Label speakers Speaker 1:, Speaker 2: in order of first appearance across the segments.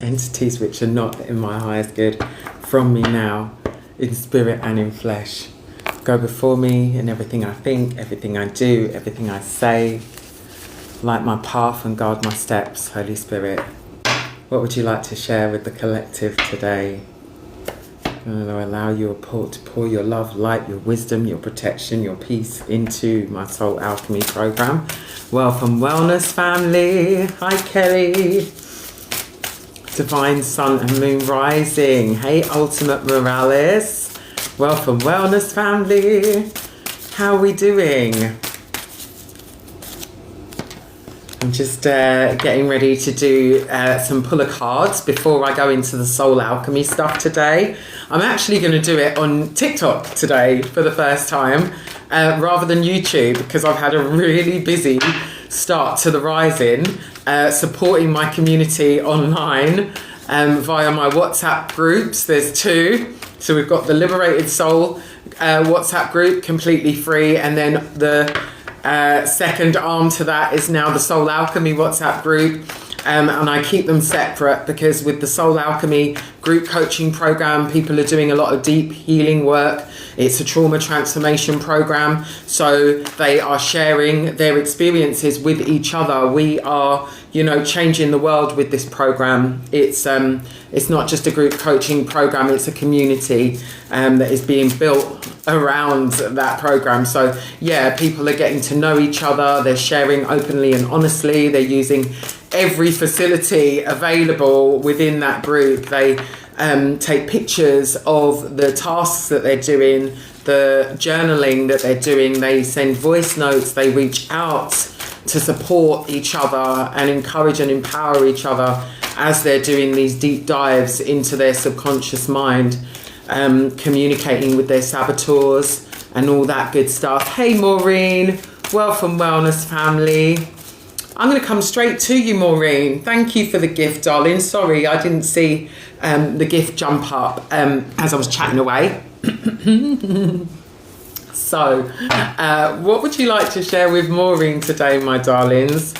Speaker 1: entities which are not in my highest good from me now, in spirit and in flesh. Go before me in everything I think, everything I do, everything I say. Light my path and guard my steps, Holy Spirit. What would you like to share with the collective today? I'm going to allow you to pour your love, light, your wisdom, your protection, your peace into my Soul Alchemy program. Welcome, Wellness family. Hi, Kelly. Divine Sun and Moon Rising. Hey, Ultimate Morales. Welcome, Wellness family. How are we doing? I'm just getting ready to do some puller cards before I go into the Soul Alchemy stuff today. I'm actually going to do it on TikTok today for the first time rather than YouTube, because I've had a really busy start to the Rising, supporting my community online via my WhatsApp groups. There's two. So we've got the Liberated Soul WhatsApp group, completely free, and then the second arm to that is now the Soul Alchemy WhatsApp group, and I keep them separate because with the Soul Alchemy group coaching program, people are doing a lot of deep healing work. It's a trauma transformation program, so they are sharing their experiences with each other. We are, changing the world with this program. It's not just a group coaching program, it's a community that is being built around that program. So yeah, people are getting to know each other, they're sharing openly and honestly, they're using every facility available within that group. They take pictures of the tasks that they're doing, the journaling that they're doing, they send voice notes, they reach out to support each other and encourage and empower each other as they're doing these deep dives into their subconscious mind, communicating with their saboteurs and all that good stuff. Hey Maureen, welcome Wellness family. I'm going to come straight to you, Maureen. Thank you for the gift, darling. Sorry, I didn't see the gift jump up as I was chatting away. So, what would you like to share with Maureen today, my darlings?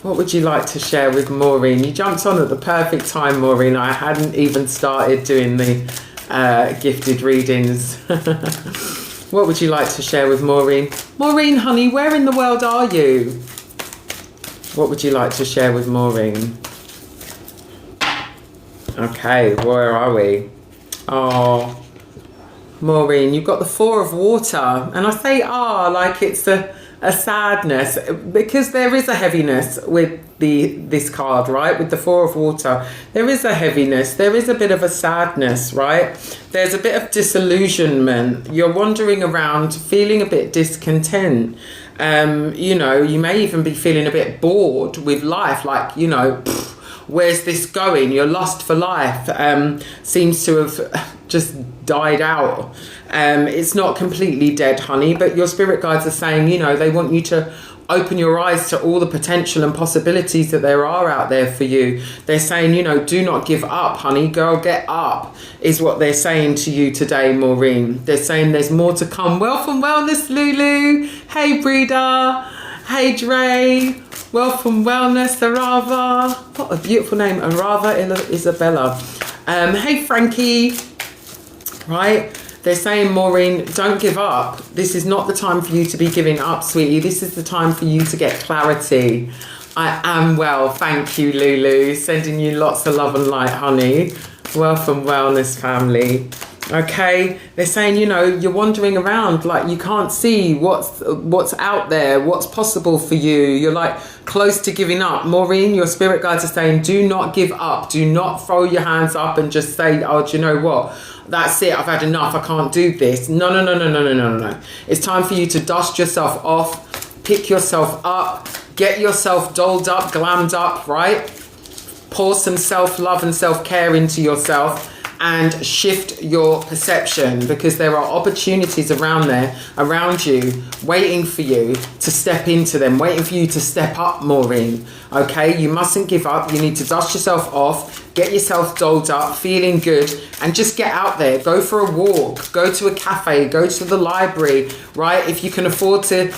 Speaker 1: What would you like to share with Maureen? You jumped on at the perfect time, Maureen. I hadn't even started doing the gifted readings. What would you like to share with Maureen? Maureen, honey, where in the world are you? What would you like to share with Maureen? Okay, where are we? Oh, Maureen, you've got the Four of Water. And I say like it's a sadness, because there is a heaviness with this card, right? With the Four of Water, there is a heaviness, there is a bit of a sadness, right? There's a bit of disillusionment. You're wandering around feeling a bit discontent. You may even be feeling a bit bored with life, like, where's this going? Your lust for life seems to have just died out. It's not completely dead, honey, but your spirit guides are saying, they want you to open your eyes to all the potential and possibilities that there are out there for you. They're saying, do not give up, honey. Girl, get up, is what they're saying to you today, Maureen. They're saying there's more to come. Welcome, Wellness, Lulu. Hey, Breeder. Hey, Dre. Welcome, Wellness, Arava. What a beautiful name, Arava Isabella. Hey, Frankie. Right? They're saying, Maureen, don't give up. This is not the time for you to be giving up, sweetie. This is the time for you to get clarity. I am well. Thank you, Lulu. Sending you lots of love and light, honey. Welcome, Wellness family. Okay, they're saying, you're wandering around like you can't see what's out there, what's possible for you. You're like close to giving up. Maureen, your spirit guides are saying, do not give up. Do not throw your hands up and just say, oh, do you know what? That's it. I've had enough. I can't do this. No. It's time for you to dust yourself off, pick yourself up, get yourself dolled up, glammed up, right? Pour some self-love and self-care into yourself and shift your perception, because there are opportunities around you, waiting for you to step into them, waiting for you to step up, Maureen. Okay, you mustn't give up. You need to dust yourself off, get yourself dolled up, feeling good, and just get out there. Go for a walk, go to a cafe, go to the library, right? If you can afford to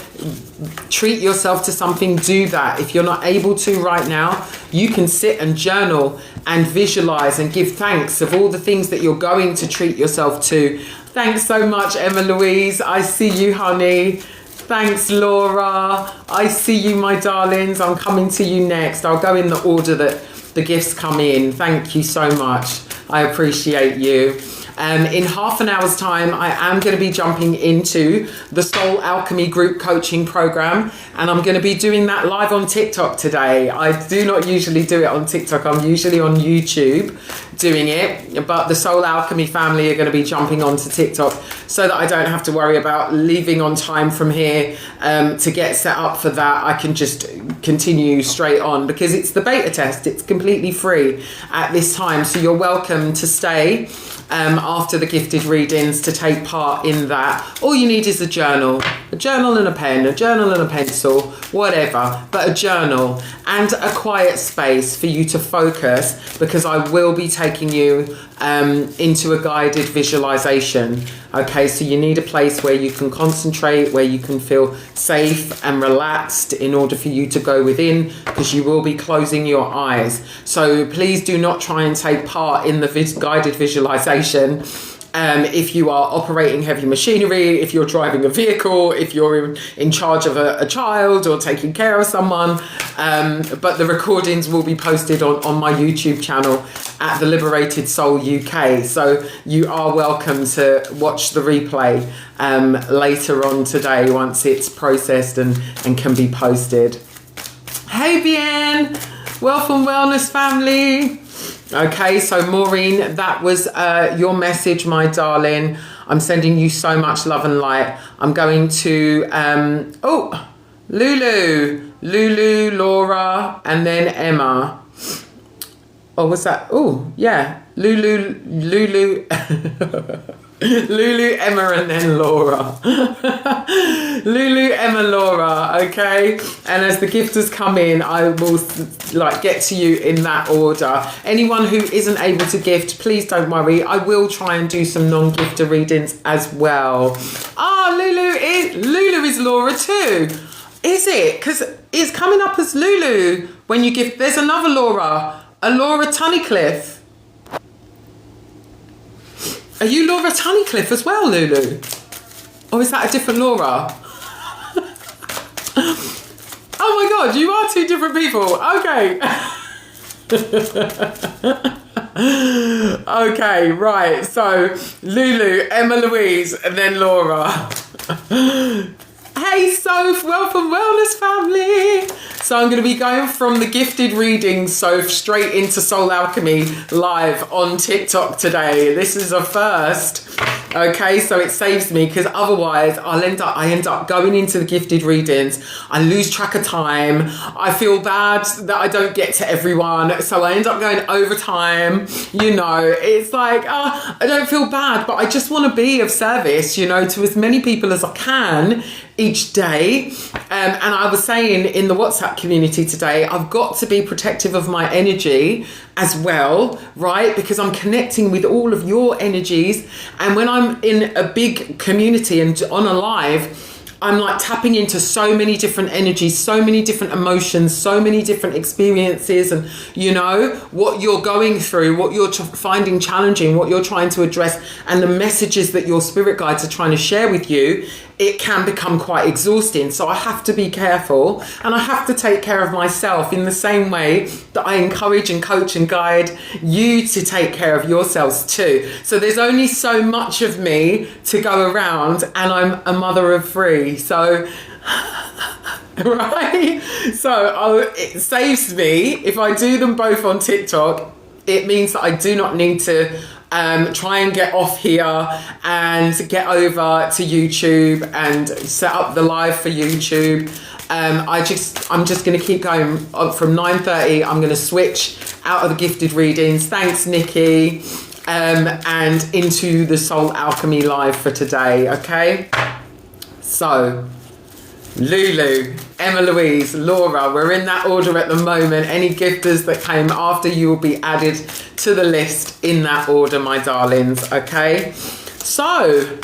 Speaker 1: treat yourself to something, do that. If you're not able to right now, you can sit and journal and visualize and give thanks of all the things that you're going to treat yourself to. Thanks so much, Emma Louise. I see you, honey. Thanks, Laura. I see you, my darlings. I'm coming to you next. I'll go in the order that the gifts come in. Thank you so much. I appreciate you. In half an hour's time, I am going to be jumping into the Soul Alchemy group coaching program, and I'm going to be doing that live on TikTok today. I do not usually do it on TikTok. I'm usually on YouTube doing it, but the Soul Alchemy family are going to be jumping onto TikTok so that I don't have to worry about leaving on time from here to get set up for that. I can just continue straight on because it's the beta test. It's completely free at this time, so you're welcome to stay after the gifted readings to take part in that. All you need is a journal and a pen, a journal and a pencil, whatever, but a journal and a quiet space for you to focus, because I will be taking you into a guided visualization. Okay, so you need a place where you can concentrate, where you can feel safe and relaxed in order for you to go within, because you will be closing your eyes. So please do not try and take part in the guided visualization if you are operating heavy machinery, if you're driving a vehicle, if you're in charge of a child or taking care of someone. But the recordings will be posted on my YouTube channel at the Liberated Soul UK. So you are welcome to watch the replay later on today once it's processed and can be posted. Hey Bien, welcome Wellness family. Okay, so Maureen, that was your message, my darling. I'm sending you so much love and light. I'm going to, Lulu, Laura, and then Emma. Oh, what's that? Oh, yeah, Lulu, Lulu, Emma, and then Laura. Lulu, Emma, Laura, okay? And as the gifters come in, I will get to you in that order. Anyone who isn't able to gift, please don't worry. I will try and do some non-gifter readings as well. Lulu is Laura too. Is it? Because it's coming up as Lulu when you gift. There's another Laura, a Laura Tunnicliffe. Are you Laura Tunnicliffe as well, Lulu? Or is that a different Laura? Oh my God, you are two different people. Okay. Okay, right. So Lulu, Emma Louise, and then Laura. Hey Soph, welcome Wellness family. So I'm going to be going from the gifted readings, Soph, straight into Soul Alchemy live on TikTok today. This is a first. Okay, so it saves me, because otherwise I end up going into the gifted readings. I lose track of time. I feel bad that I don't get to everyone, so I end up going overtime. You know, it's like, I don't feel bad, but I just want to be of service, you know, to as many people as I can each day. And I was saying in the WhatsApp community today, I've got to be protective of my energy as well, right? Because I'm connecting with all of your energies. And when I'm in a big community and on a live, I'm like tapping into so many different energies, so many different emotions, so many different experiences, and you know what you're going through, what you're finding challenging, what you're trying to address, and the messages that your spirit guides are trying to share with you. It can become quite exhausting. So I have to be careful, and I have to take care of myself in the same way that I encourage and coach and guide you to take care of yourselves too. So there's only so much of me to go around, and I'm a mother of three. So, right? So it saves me if I do them both on TikTok. It means that I do not need to try and get off here and get over to YouTube and set up the live for YouTube. I'm just going to keep going from 9:30. I'm going to switch out of the gifted readings. Thanks, Nikki. And into the Soul Alchemy live for today. Okay. So, Lulu. Emma Louise, Laura, we're in that order at the moment. Any gifters that came after you will be added to the list in that order, my darlings, okay? So,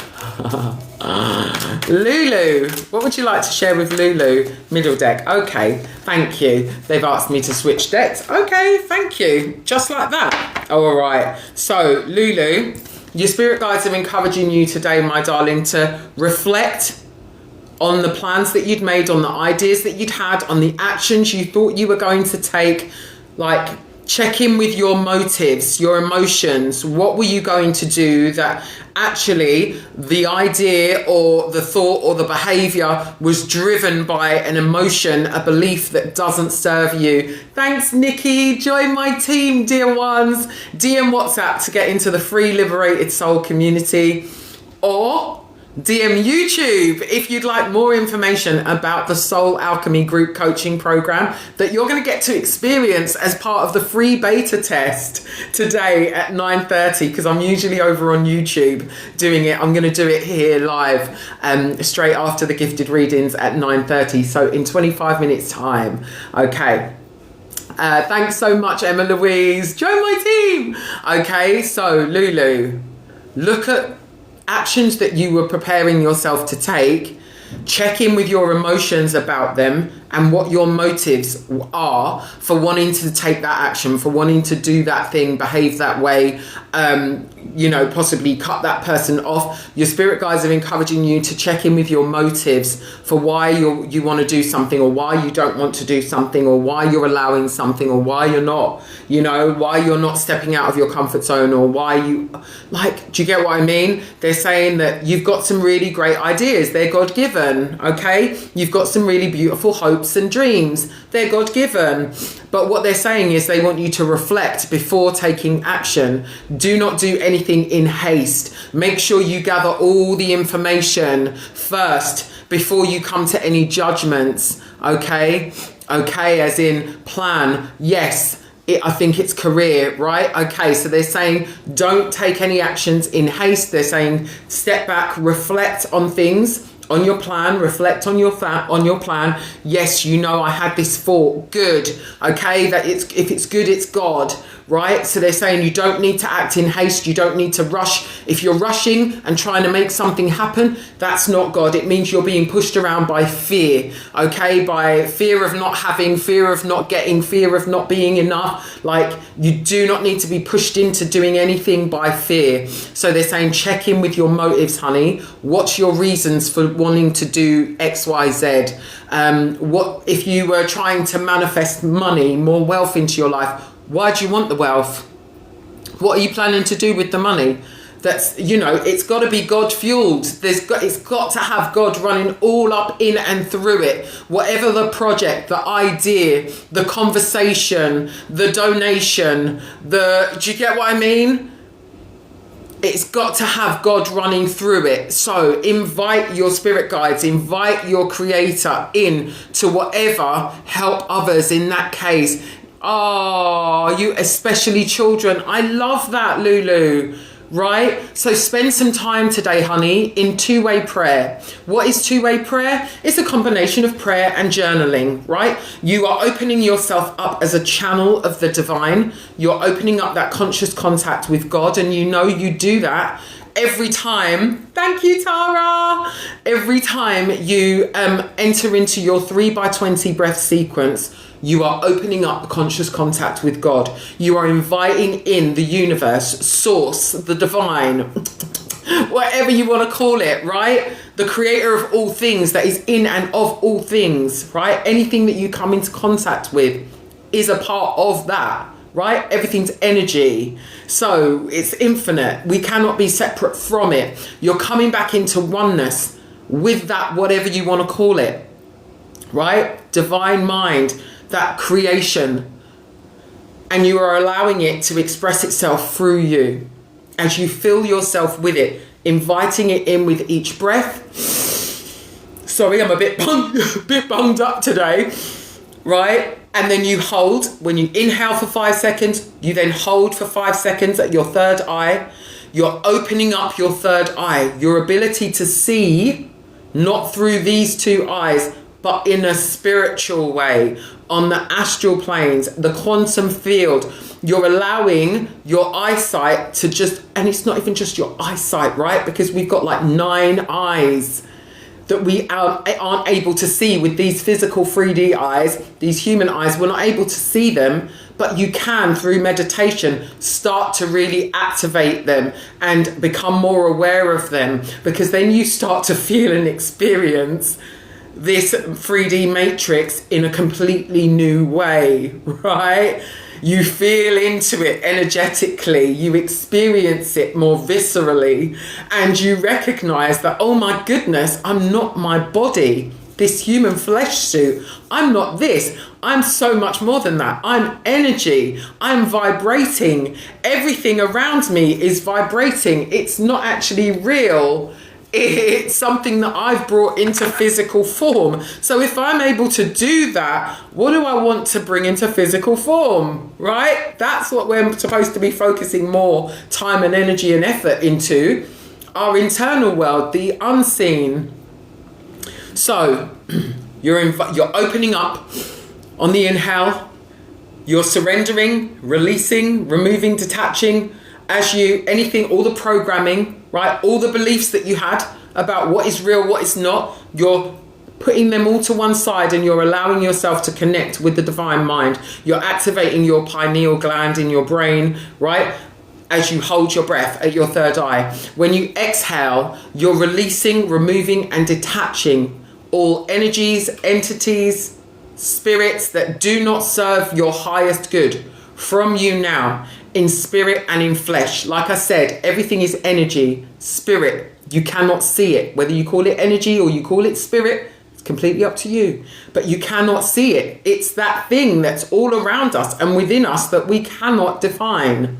Speaker 1: Lulu, what would you like to share with Lulu? Middle deck, okay, thank you. They've asked me to switch decks. Okay, thank you. Just like that. Oh, all right. So, Lulu, your spirit guides are encouraging you today, my darling, to reflect on the plans that you'd made, on the ideas that you'd had, on the actions you thought you were going to take. Like, check in with your motives, your emotions. What were you going to do that actually the idea or the thought or the behavior was driven by an emotion, a belief that doesn't serve you? Thanks, Nikki. Join my team, dear ones. DM WhatsApp to get into the free Liberated Soul community, or DM YouTube if you'd like more information about the Soul Alchemy group coaching program that you're going to get to experience as part of the free beta test today at 9:30, because I'm usually over on YouTube doing it. I'm going to do it here live straight after the gifted readings at 9:30, so in 25 minutes time. Okay. Thanks so much, Emma Louise. Join my team. Okay, so Lulu, look at actions that you were preparing yourself to take. Check in with your emotions about them and what your motives are for wanting to take that action, for wanting to do that thing, behave that way, possibly cut that person off. Your spirit guides are encouraging you to check in with your motives for why you want to do something, or why you don't want to do something, or why you're allowing something, or why you're not, why you're not stepping out of your comfort zone, or why you, do you get what I mean? They're saying that you've got some really great ideas. They're God-given, okay? You've got some really beautiful hopes and dreams. They're God-given. But what they're saying is they want you to reflect before taking action. Do not do anything in haste. Make sure you gather all the information first before you come to any judgments, okay? Okay, as in plan, yes, I think it's career, right? Okay, so they're saying don't take any actions in haste. They're saying step back, reflect on things, on your plan, reflect on your plan. Yes, I had this thought. Good. Okay, that if it's good, it's God, right? So they're saying you don't need to act in haste. You don't need to rush. If you're rushing and trying to make something happen, that's not God. It means you're being pushed around by fear, okay? By fear of not having, fear of not getting, fear of not being enough. Like, you do not need to be pushed into doing anything by fear. So they're saying check in with your motives, honey. What's your reasons for wanting to do X, Y, Z? What if you were trying to manifest money, more wealth into your life? Why do you want the wealth? What are you planning to do with the money? That's, it's got to be God fueled. It's got to have God running all up in and through it. Whatever the project, the idea, the conversation, the donation, do you get what I mean? It's got to have God running through it. So invite your spirit guides, invite your creator in to whatever, help others in that case. Oh, you, especially children. I love that, Lulu. Right? So spend some time today, honey, in two-way prayer. What is two-way prayer? It's a combination of prayer and journaling, right? You are opening yourself up as a channel of the divine. You're opening up that conscious contact with God, and you do that every time. Thank you, Tara. Every time you enter into your 3x20 breath sequence, you are opening up the conscious contact with God. You are inviting in the universe, source, the divine, whatever you want to call it, right? The creator of all things, that is in and of all things, right? Anything that you come into contact with is a part of that, right? Everything's energy. So it's infinite. We cannot be separate from it. You're coming back into oneness with that, whatever you want to call it, right? Divine mind, that creation, and you are allowing it to express itself through you as you fill yourself with it, inviting it in with each breath. Sorry, I'm a bit bunged up today, right? And then you hold. When you inhale for 5 seconds, you then hold for 5 seconds at your third eye. You're opening up your third eye, your ability to see, not through these two eyes, but in a spiritual way, on the astral planes, the quantum field. You're allowing your eyesight to just, and it's not even just your eyesight, right? Because we've got like 9 eyes that we aren't able to see with these physical 3D eyes, these human eyes. We're not able to see them, but you can, through meditation, start to really activate them and become more aware of them, because then you start to feel and experience this 3D matrix in a completely new way, right? You feel into it energetically, you experience it more viscerally, and you recognize that, oh my goodness, I'm not my body, this human flesh suit. I'm not this. I'm so much more than that. I'm energy. I'm vibrating. Everything around me is vibrating. It's not actually real. It's something that I've brought into physical form. So if I'm able to do that, what do I want to bring into physical form, right? That's what we're supposed to be focusing more time and energy and effort into, our internal world, the unseen. So you're opening up on the inhale. You're surrendering, releasing, removing, detaching, all the programming, right? All the beliefs that you had about what is real, what is not, you're putting them all to one side, and you're allowing yourself to connect with the divine mind. You're activating your pineal gland in your brain, right? As you hold your breath at your third eye. When you exhale, you're releasing, removing, and detaching all energies, entities, spirits that do not serve your highest good from you now, in spirit and in flesh. Like I said, everything is energy, spirit. You cannot see it. Whether you call it energy or you call it spirit, it's completely up to you. But you cannot see it. It's that thing that's all around us and within us that we cannot define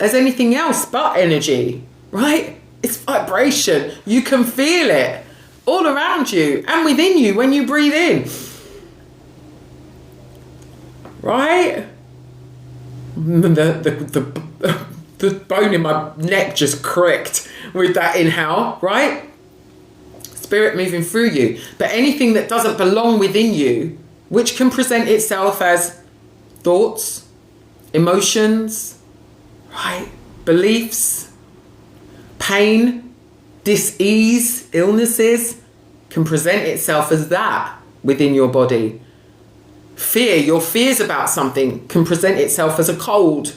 Speaker 1: as anything else but energy, right? It's vibration. You can feel it all around you and within you when you breathe in, right? The bone in my neck just cracked with that inhale, right? Spirit moving through you. But anything that doesn't belong within you, which can present itself as thoughts, emotions, right? Beliefs, pain, dis-ease, illnesses, can present itself as that within your body. Fear, your fears about something can present itself as a cold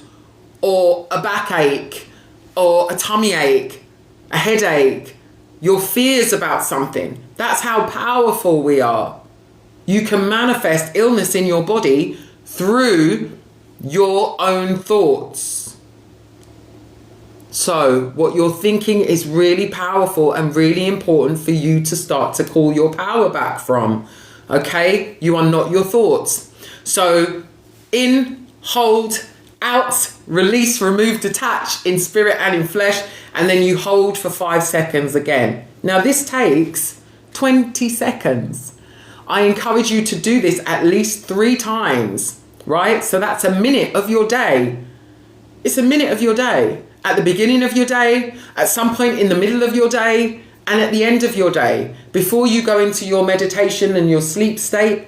Speaker 1: or a backache or a tummy ache, a headache. Your fears about something. That's how powerful we are. You can manifest illness in your body through your own thoughts. So what you're thinking is really powerful and really important for you to start to call your power back from. Okay? You are not your thoughts. So in, hold, out, release, remove, detach in spirit and in flesh, and then you hold for 5 seconds again. Now this takes 20 seconds. I encourage you to do this at least 3 times, right? So that's a minute of your day. It's a minute of your day. At the beginning of your day, at some point in the middle of your day, and at the end of your day. Before you go into your meditation and your sleep state,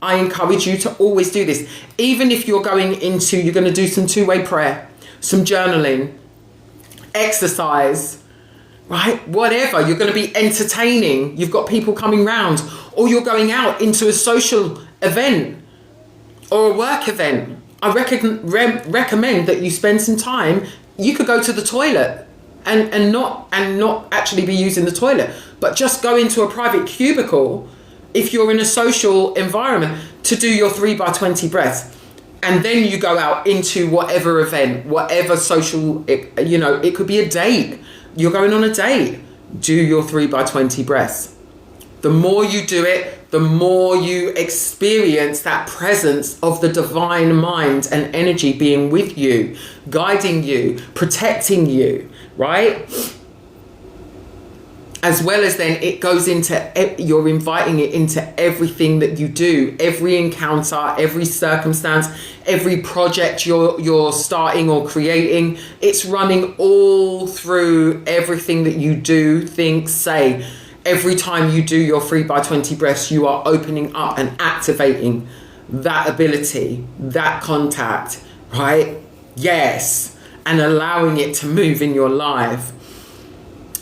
Speaker 1: I encourage you to always do this. Even if you're going to do some 2-way prayer, some journaling, exercise, right? Whatever, you're going to be entertaining. You've got people coming round, or you're going out into a social event or a work event. I recommend that you spend some time. You could go to the toilet and not actually be using the toilet, but just go into a private cubicle if you're in a social environment to do your 3x20 breaths. And then you go out into whatever event, whatever social, it could be a date. You're going on a date. Do your 3x20 breaths. The more you do it, the more you experience that presence of the divine mind and energy being with you, guiding you, protecting you, right? As well as then it goes into, you're inviting it into everything that you do, every encounter, every circumstance, every project you're starting or creating. It's running all through everything that you do, think, say. every time you do your 3x20 breaths, you are opening up and activating that ability, that contact, right? Yes. And allowing it to move in your life.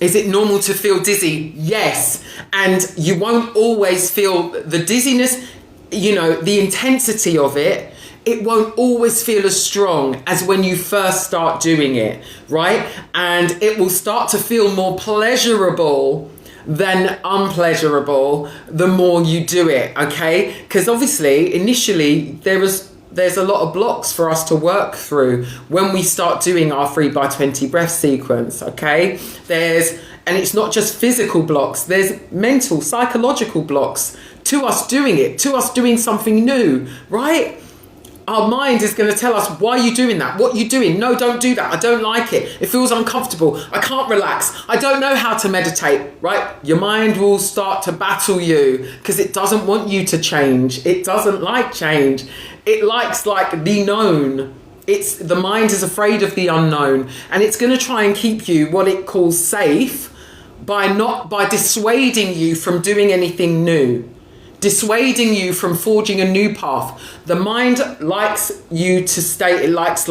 Speaker 1: Is it normal to feel dizzy? Yes. And you won't always feel the dizziness, the intensity of it. It won't always feel as strong as when you first start doing it, right? And it will start to feel more pleasurable than unpleasurable the more you do it, okay? Because obviously, initially, there's a lot of blocks for us to work through when we start doing our 3x20 breath sequence, okay? And it's not just physical blocks, there's mental, psychological blocks to us doing it, to us doing something new, right? Our mind is going to tell us, why are you doing that? What are you doing? No, don't do that. I don't like it. It feels uncomfortable. I can't relax. I don't know how to meditate, right? Your mind will start to battle you because it doesn't want you to change. It doesn't like change. It likes the known. The mind is afraid of the unknown, and it's going to try and keep you what it calls safe by dissuading you from doing anything new. Dissuading you from forging a new path. The mind likes you to stay, it likes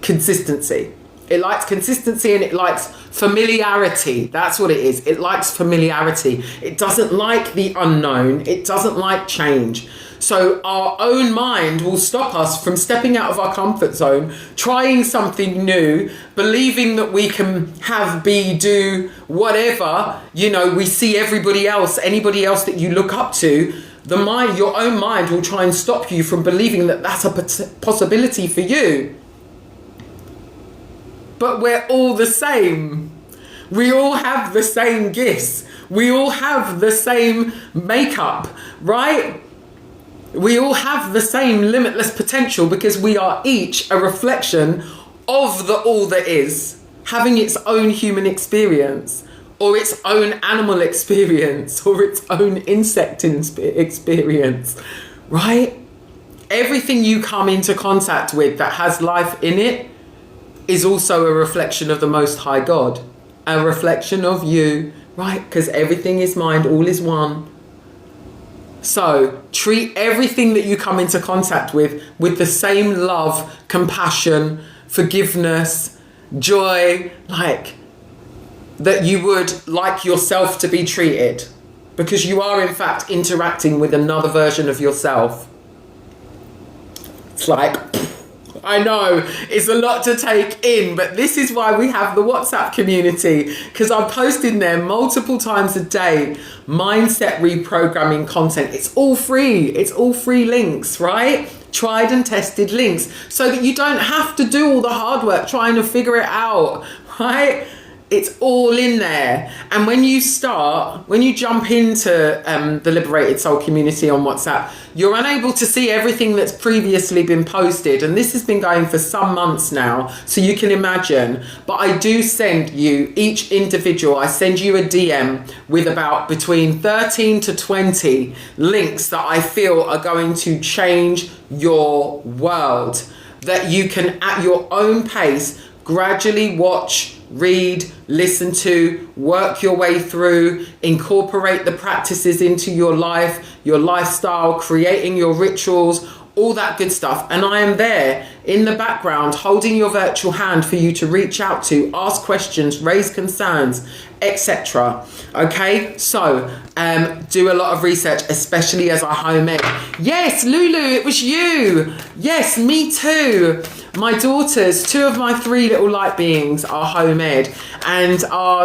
Speaker 1: consistency. It likes consistency and it likes familiarity. That's what it is. It likes familiarity. It doesn't like the unknown. It doesn't like change. So our own mind will stop us from stepping out of our comfort zone, trying something new, believing that we can do whatever. We see anybody else that you look up to, your own mind will try and stop you from believing that that's a possibility for you. But we're all the same. We all have the same gifts. We all have the same makeup, right? We all have the same limitless potential because we are each a reflection of the all that is, having its own human experience, or its own animal experience, or its own insect experience, right? Everything you come into contact with that has life in it is also a reflection of the Most High God, a reflection of you, right? Because everything is mind, all is one. So treat everything that you come into contact with the same love, compassion, forgiveness, joy, that you would like yourself to be treated, because you are in fact interacting with another version of yourself. It's I know it's a lot to take in, but this is why we have the WhatsApp community, because I'm posting there multiple times a day, mindset reprogramming content. It's all free. It's all free links, right? Tried and tested links, so that you don't have to do all the hard work trying to figure it out, right? It's all in there. And when you jump into the Liberated Soul community on WhatsApp, you're unable to see everything that's previously been posted. And this has been going for some months now, so you can imagine. But I do send you, each individual, I send you a DM with about between 13 to 20 links that I feel are going to change your world, that you can, at your own pace, gradually watch, read, listen to, work your way through, incorporate the practices into your life, your lifestyle, creating your rituals, all that good stuff. And I am there in the background holding your virtual hand for you to reach out to, ask questions, raise concerns, etc. Okay, so do a lot of research, especially as a home ed. Yes, Lulu, it was you. Yes, me too. My daughters, 2 of my 3 little light beings are home ed, and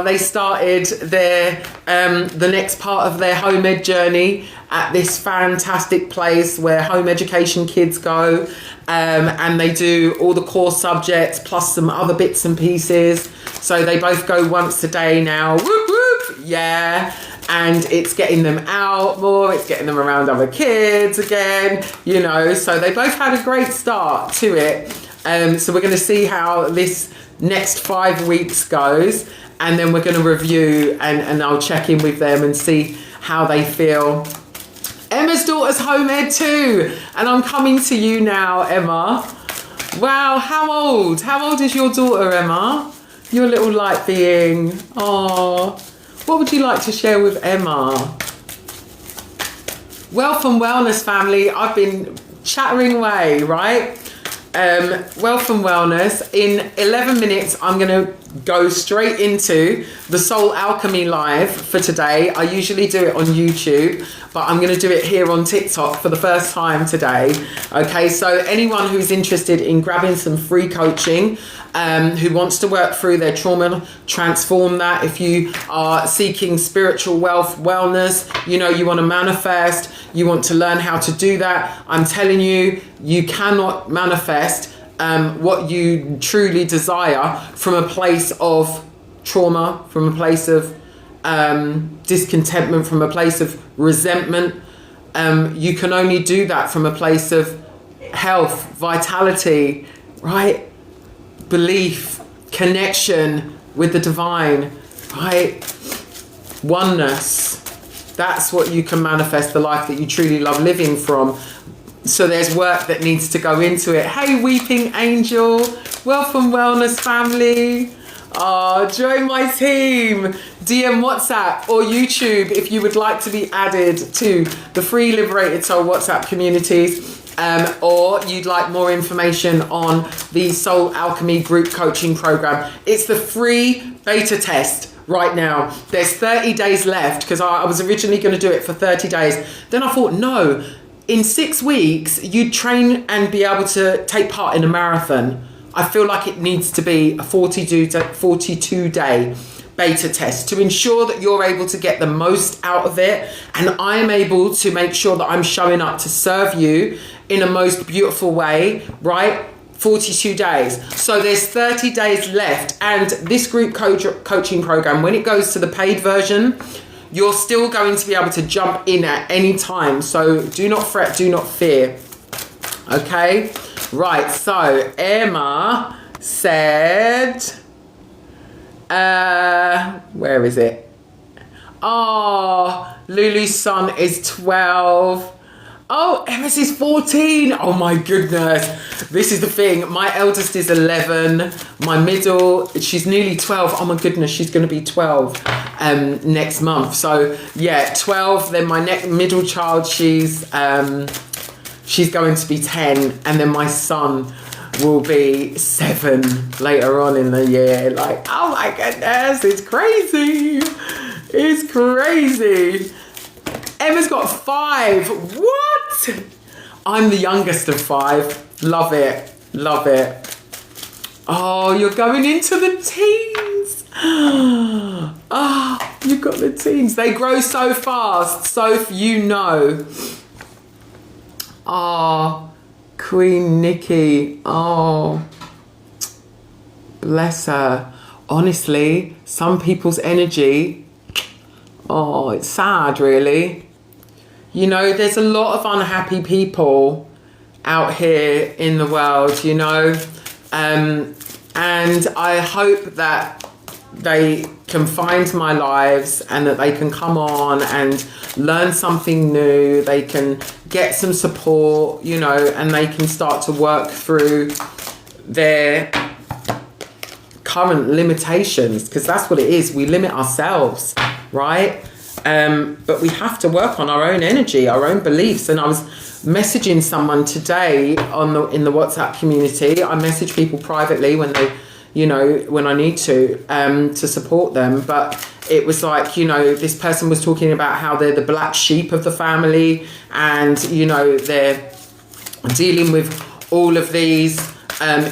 Speaker 1: they started their the next part of their home ed journey at this fantastic place where home education kids go, and they do all the core subjects plus some other bits and pieces. So they both go once a day now. Whoop whoop, yeah. And it's getting them out more, it's getting them around other kids again, so they both had a great start to it. So we're going to see how this next 5 weeks goes, and then we're going to review and I'll check in with them and see how they feel. Emma's daughter's home ed too, and I'm coming to you now, Emma. Wow, how old is your daughter, Emma? Your little light being. Oh, What would you like to share with Emma? Wealth and Wellness family, I've been chattering away, right? Wealth and Wellness. In 11 minutes, I'm going to go straight into the Soul Alchemy live for today. I usually do it on YouTube, but I'm going to do it here on TikTok for the first time today. Okay, so anyone who's interested in grabbing some free coaching, who wants to work through their trauma, transform that. If you are seeking spiritual wealth, wellness, you know, you want to manifest, you want to learn how to do that, I'm telling you, you cannot manifest what you truly desire from a place of trauma, from a place of discontentment, from a place of resentment. You can only do that from a place of health, vitality, right? Belief, connection with the divine, right? Oneness. That's what you can manifest the life that you truly love living from. So there's work that needs to go into it. Hey, Weeping Angel, Wealth and Wellness family. Join my team. DM WhatsApp or YouTube if you would like to be added to the free Liberated Soul WhatsApp communities. Or you'd like more information on the Soul Alchemy group coaching program. It's the free beta test right now. There's 30 days left because I was originally going to do it for 30 days. Then I thought, no, in 6 weeks, you'd train and be able to take part in a marathon. I feel like it needs to be a 42 day beta test to ensure that you're able to get the most out of it, and I'm able to make sure that I'm showing up to serve you in a most beautiful way, right? 42 days. So there's 30 days left, and this group coaching program, when it goes to the paid version, you're still going to be able to jump in at any time. So do not fret, do not fear. Okay? Right, so Emma said, where is it? Oh, Lulu's son is 12. Oh, Emma's is 14. Oh my goodness. This is the thing. My eldest is 11. My middle, she's nearly 12. Oh my goodness, she's going to be 12 next month. So yeah, 12. Then my middle child, she's going to be 10. And then my son will be 7 later on in the year. Like, oh my goodness, it's crazy. It's crazy. Emma's got 5. What? I'm the youngest of 5. Love it. Love it. Oh, you're going into the teens. Oh, you've got the teens. They grow so fast. So you know. Oh, Queen Nikki. Oh, bless her. Honestly, some people's energy, oh, it's sad, really. You know, there's a lot of unhappy people out here in the world, you know. And I hope that they can find my lives and that they can come on and learn something new. They can get some support, you know, and they can start to work through their current limitations, because that's what it is. We limit ourselves, right? But we have to work on our own energy, our own beliefs. And I was messaging someone today in the WhatsApp community. I message people privately when they, you know, when I need to support them. But it was like, you know, this person was talking about how they're the black sheep of the family, and, you know, they're dealing with all of these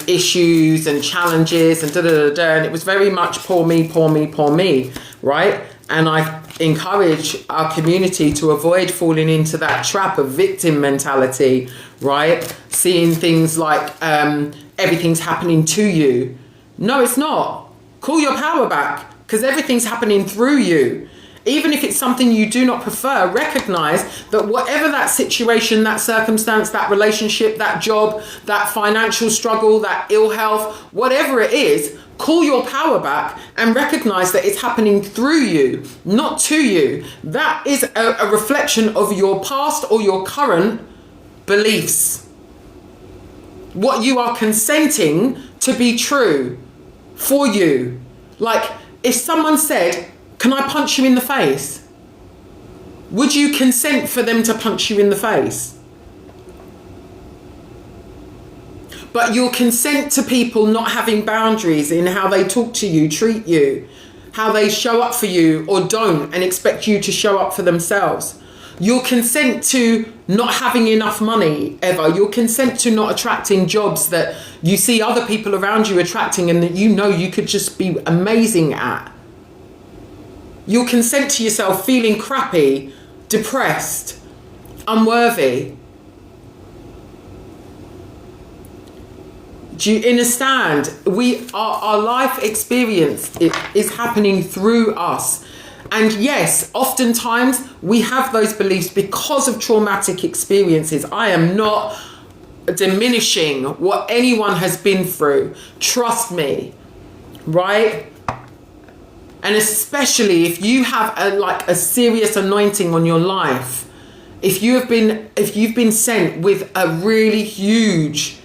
Speaker 1: issues and challenges and and it was very much poor me, poor me, poor me, right? And I encourage our community to avoid falling into that trap of victim mentality, right? Seeing things like everything's happening to you. No, it's not. Call your power back, because everything's happening through you. Even if it's something you do not prefer, recognize that whatever that situation, that circumstance, that relationship, that job, that financial struggle, that ill health, whatever it is, call your power back and recognize that it's happening through you, not to you. That is a reflection of your past or your current beliefs. What you are consenting to be true for you. Like, if someone said, Can I punch you in the face? Would you consent for them to punch you in the face? But you'll consent to people not having boundaries in how they talk to you, treat you, how they show up for you or don't, and expect you to show up for themselves. You'll consent to not having enough money ever. You'll consent to not attracting jobs that you see other people around you attracting and that you know you could just be amazing at. You'll consent to yourself feeling crappy, depressed, unworthy. Do you understand? Our life experience is happening through us. And yes, oftentimes we have those beliefs because of traumatic experiences. I am not diminishing what anyone has been through. Trust me, right? And especially if you have a serious anointing on your life, if you've been sent with a really huge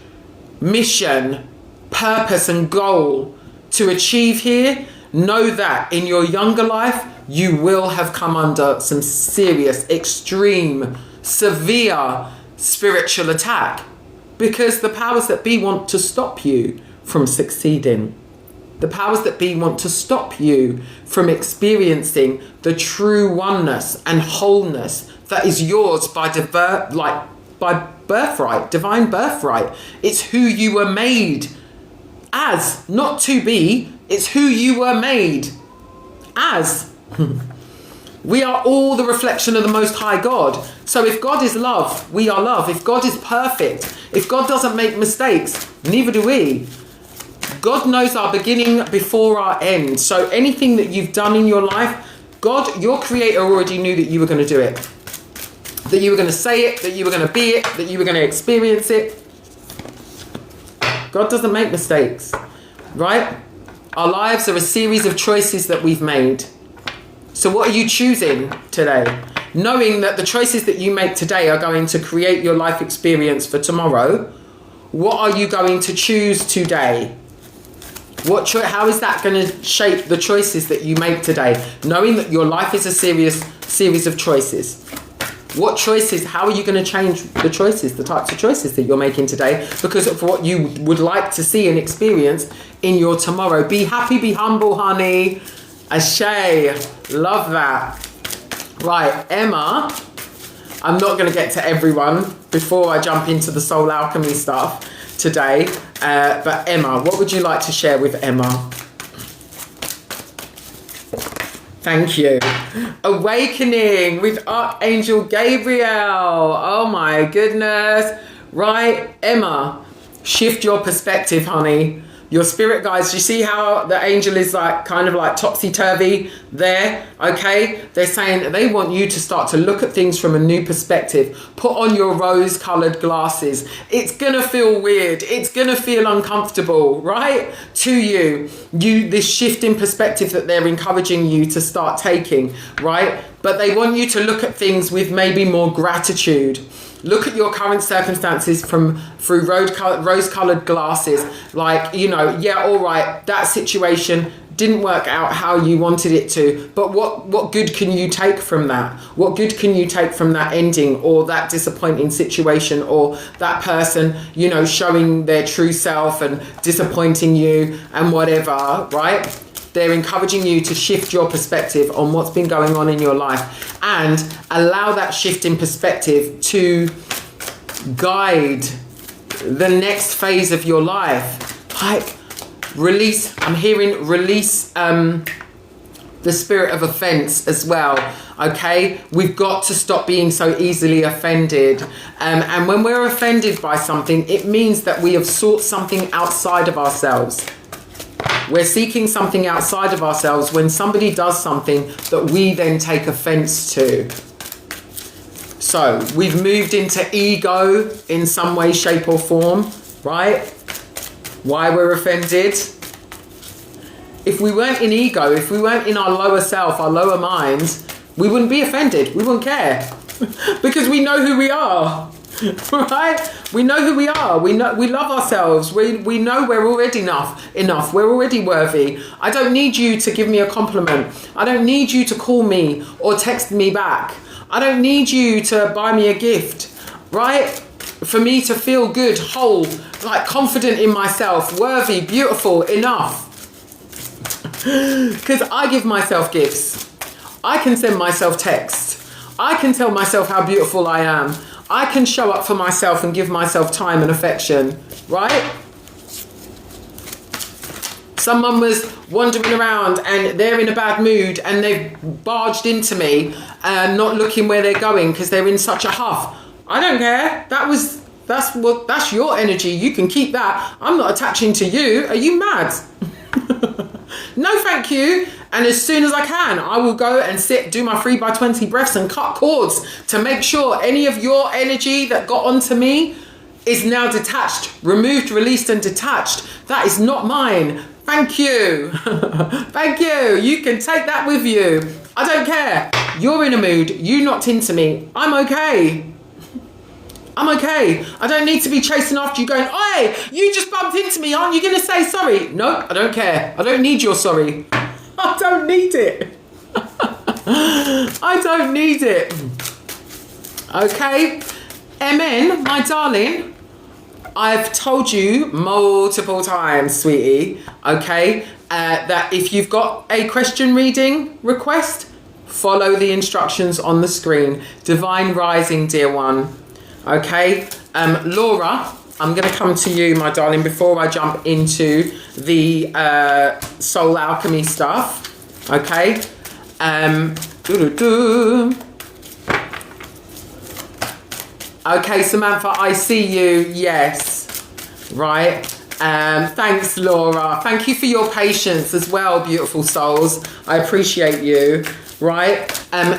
Speaker 1: mission, purpose and goal to achieve here, know that in your younger life, you will have come under some serious, extreme, severe spiritual attack because the powers that be want to stop you from succeeding. The powers that be want to stop you from experiencing the true oneness and wholeness that is yours by birthright, divine birthright. It's who you were made as, not to be. It's who you were made as. We are all the reflection of the Most High God. So if God is love, we are love. If God is perfect, if God doesn't make mistakes, neither do we. God knows our beginning before our end. So anything that you've done in your life, God, your creator, already knew that you were going to do it. That you were going to say it, that you were going to be it, that you were going to experience it. God doesn't make mistakes, right? Our lives are a series of choices that we've made. So what are you choosing today? Knowing that the choices that you make today are going to create your life experience for tomorrow. What are you going to choose today? How is that going to shape the choices that you make today? Knowing that your life is a series of choices. What choices, how are you going to change the choices, the types of choices that you're making today because of what you would like to see and experience in your tomorrow? Be happy, be humble, honey. Ashay, love that. Right, Emma, I'm not going to get to everyone before I jump into the soul alchemy stuff today. But Emma, what would you like to share with Emma? Thank you. Awakening with Archangel Gabriel. Oh my goodness. Right, Emma, shift your perspective, honey. Your spirit guides, you see how the angel is kind of topsy-turvy there, okay? They're saying they want you to start to look at things from a new perspective. Put on your rose-colored glasses. It's gonna feel weird. It's gonna feel uncomfortable, right? To you, this shift in perspective that they're encouraging you to start taking, right? But they want you to look at things with maybe more gratitude. Look at your current circumstances through rose-colored glasses. All right, that situation didn't work out how you wanted it to, but what good can you take from that? What good can you take from that ending or that disappointing situation or that person, showing their true self and disappointing you and whatever, right? They're encouraging you to shift your perspective on what's been going on in your life and allow that shift in perspective to guide the next phase of your life. Release, I'm hearing release the spirit of offense as well. Okay, we've got to stop being so easily offended. And when we're offended by something, it means that we have sought something outside of ourselves. We're seeking something outside of ourselves when somebody does something that we then take offense to. So we've moved into ego in some way, shape or form, right? Why we're offended. If we weren't in ego, if we weren't in our lower self, our lower minds, we wouldn't be offended. We wouldn't care because we know who we are. Right? We know who we are. We love ourselves. We know we're already enough. We're already worthy. I don't need you to give me a compliment. I don't need you to call me or text me back. I don't need you to buy me a gift, right? For me to feel good, whole, like confident in myself, worthy, beautiful, enough. Because I give myself gifts. I can send myself texts. I can tell myself how beautiful I am. I can show up for myself and give myself time and affection, right? Someone was wandering around and they're in a bad mood and they've barged into me and not looking where they're going because they're in such a huff. I don't care. That's your energy. You can keep that. I'm not attaching to you. Are you mad? No, thank you. And as soon as I can, I will go and do my 3x20 breaths and cut cords to make sure any of your energy that got onto me is now detached, removed, released and detached. That is not mine. Thank you. Thank you. You can take that with you. I don't care. You're in a mood. You knocked into me. I'm okay. I'm okay. I don't need to be chasing after you going, "Oi, you just bumped into me. Aren't you going to say sorry?" No, I don't care. I don't need your sorry. I don't need it. I don't need it. Okay. MN, my darling, I've told you multiple times, sweetie, okay, that if you've got a question reading request, follow the instructions on the screen. Divine Rising, dear one. Okay. Laura, I'm going to come to you, my darling, before I jump into the soul alchemy stuff. Okay. Okay, Samantha, I see you. Yes. Right. Thanks, Laura. Thank you for your patience as well, beautiful souls. I appreciate you. Right.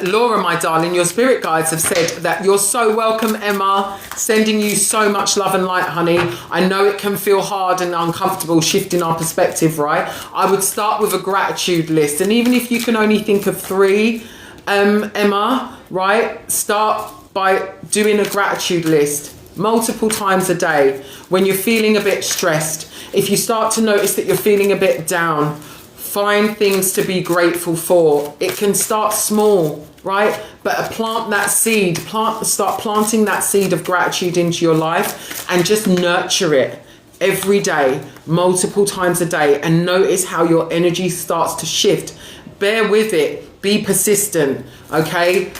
Speaker 1: Laura, my darling, your spirit guides have said that you're so welcome, Emma. Sending you so much love and light, honey. I know it can feel hard and uncomfortable shifting our perspective, right? I would start with a gratitude list. And even if you can only think of 3, Emma, right? Start by doing a gratitude list multiple times a day when you're feeling a bit stressed. If you start to notice that you're feeling a bit down, find things to be grateful for. It can start small, right? But plant that seed, start planting that seed of gratitude into your life and just nurture it every day, multiple times a day, and notice how your energy starts to shift. Bear with it. Be persistent, okay?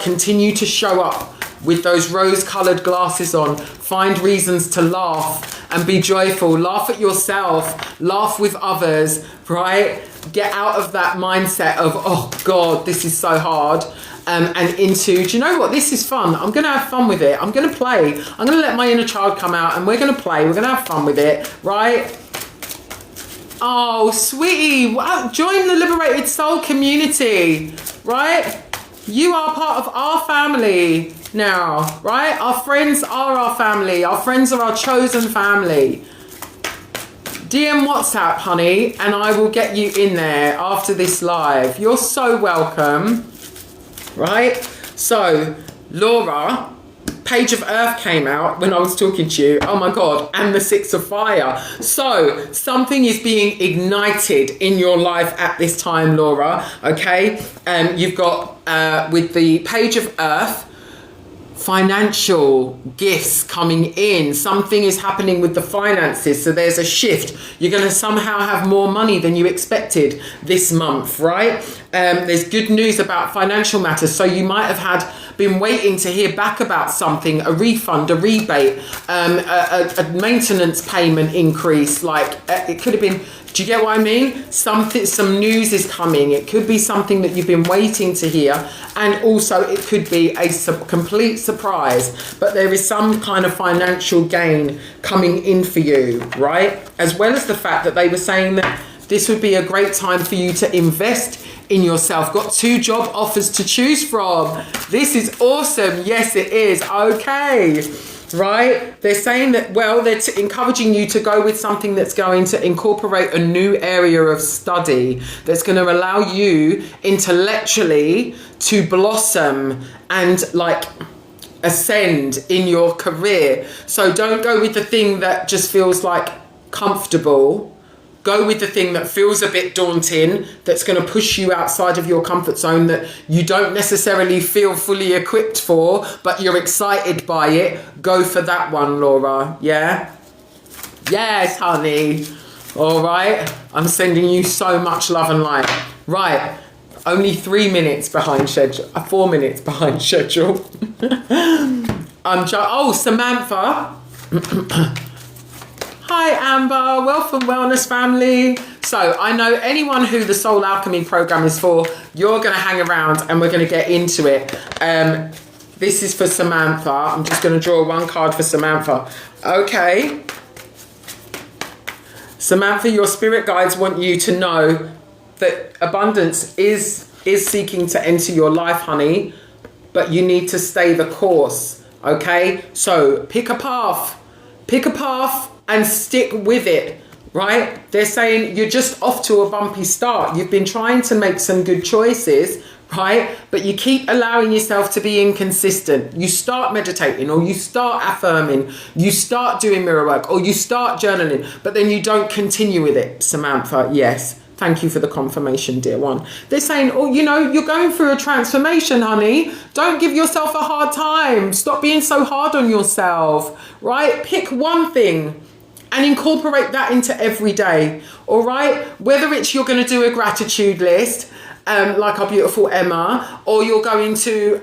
Speaker 1: Continue to show up with those rose-colored glasses on. Find reasons to laugh and be joyful. Laugh at yourself. Laugh with others, right? Get out of that mindset of, oh God, this is so hard. And into, do you know what? This is fun. I'm going to have fun with it. I'm going to play. I'm going to let my inner child come out and we're going to play. We're going to have fun with it, right? Oh, sweetie, join the Liberated Soul community, right? You are part of our family now, right? Our friends are our family. Our friends are our chosen family. DM WhatsApp, honey, and I will get you in there after this live. You're so welcome, right? So, Laura, Page of Earth came out when I was talking to you. Oh my God. And the 6 of Fire. So something is being ignited in your life at this time, Laura. Okay. You've got, with the Page of Earth, financial gifts coming in. Something is happening with the finances. So there's a shift. You're going to somehow have more money than you expected this month, right? There's good news about financial matters. So you might have been waiting to hear back about something, a refund, a rebate, a maintenance payment increase. Like it could have been, do you get what I mean? Some news is coming. It could be something that you've been waiting to hear. And also it could be a complete surprise, but there is some kind of financial gain coming in for you, right? As well as the fact that they were saying that this would be a great time for you to invest in yourself. Got 2 job offers to choose from. This is awesome. Yes, it is. Okay. Right? They're saying that, well, they're encouraging you to go with something that's going to incorporate a new area of study that's going to allow you intellectually to blossom and like ascend in your career. So don't go with the thing that just feels like comfortable. Go with the thing that feels a bit daunting, that's going to push you outside of your comfort zone, that you don't necessarily feel fully equipped for, but you're excited by it. Go for that one, Laura. Yeah? Yes, honey. All right. I'm sending you so much love and light. Right. Only 3 minutes behind schedule. 4 minutes behind schedule. Samantha. Hi Amber, Wealth and Wellness family. So I know anyone who the Soul Alchemy program is for, you're going to hang around and we're going to get into it. This is for Samantha. I'm just going to draw one card for Samantha. Okay. Samantha, your spirit guides want you to know that abundance is seeking to enter your life, honey, but you need to stay the course. Okay. So pick a path and stick with it, right? They're saying you're just off to a bumpy start. You've been trying to make some good choices, right? But you keep allowing yourself to be inconsistent. You start meditating, or you start affirming, you start doing mirror work, or you start journaling, but then you don't continue with it. Samantha, yes. Thank you for the confirmation, dear one. They're saying, you're going through a transformation, honey. Don't give yourself a hard time. Stop being so hard on yourself, right? Pick one thing and incorporate that into every day, all right? Whether it's you're going to do a gratitude list, like our beautiful Emma, or you're going to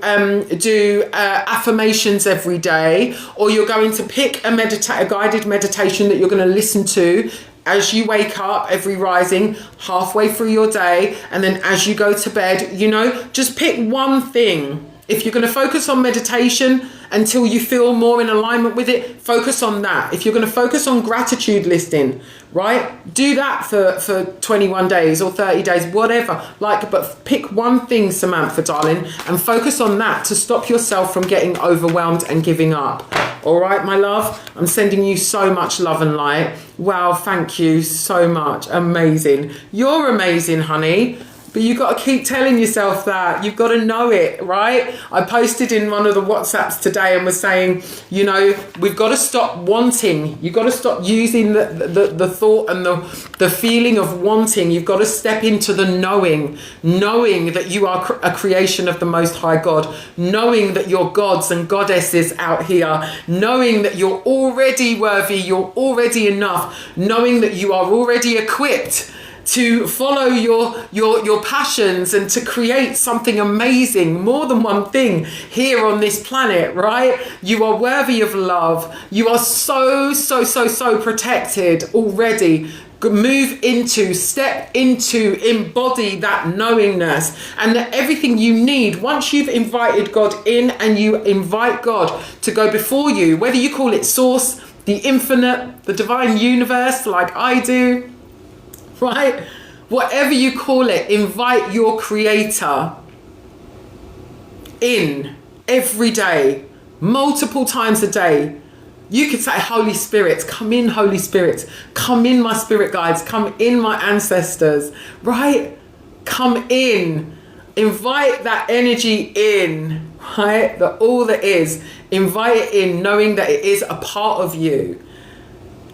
Speaker 1: do affirmations every day, or you're going to pick a guided meditation that you're going to listen to as you wake up every rising, halfway through your day, and then as you go to bed, just pick one thing. If you're going to focus on meditation until you feel more in alignment with it, focus on that. If you're going to focus on gratitude listing, right? Do that for 21 days or 30 days, whatever. But pick one thing, Samantha, darling, and focus on that to stop yourself from getting overwhelmed and giving up. All right, my love? I'm sending you so much love and light. Wow, thank you so much. Amazing. You're amazing, honey. But you've got to keep telling yourself that. You've got to know it, right? I posted in one of the WhatsApps today and was saying, we've got to stop wanting. You've got to stop using the thought and the feeling of wanting. You've got to step into the knowing that you are a creation of the Most High God, knowing that you're gods and goddesses out here, knowing that you're already worthy, you're already enough, knowing that you are already equipped to follow your passions and to create something amazing, more than one thing here on this planet, right? You are worthy of love. You are so protected already. Step into, embody that knowingness, and that everything you need, once you've invited God in and you invite God to go before you, whether you call it source, the infinite, the divine universe, like I do, right? Whatever you call it, invite your creator in every day, multiple times a day. You could say, Holy Spirit, come in, Holy Spirit, come in, my spirit guides, come in, my ancestors, right? Come in, invite that energy in, right? That all that is, invite it in, knowing that it is a part of you.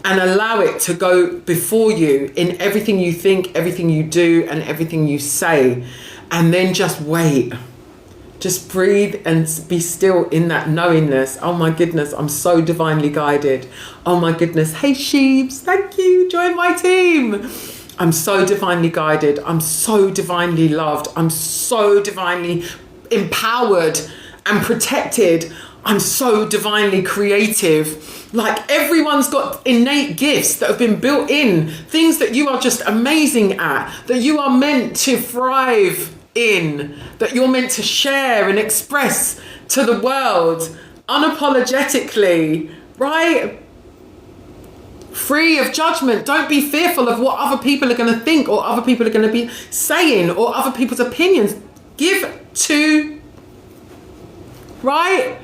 Speaker 1: And allow it to go before you in everything you think, everything you do, and everything you say. And then just wait. Just breathe and be still in that knowingness. Oh my goodness, I'm so divinely guided. Oh my goodness. Hey Sheebs, thank you. Join my team. I'm so divinely guided. I'm so divinely loved. I'm so divinely empowered and protected. I'm so divinely creative. Like, everyone's got innate gifts that have been built in, things that you are just amazing at, that you are meant to thrive in, that you're meant to share and express to the world unapologetically, right? Free of judgment. Don't be fearful of what other people are going to think or other people are going to be saying or other people's opinions. Give to, right?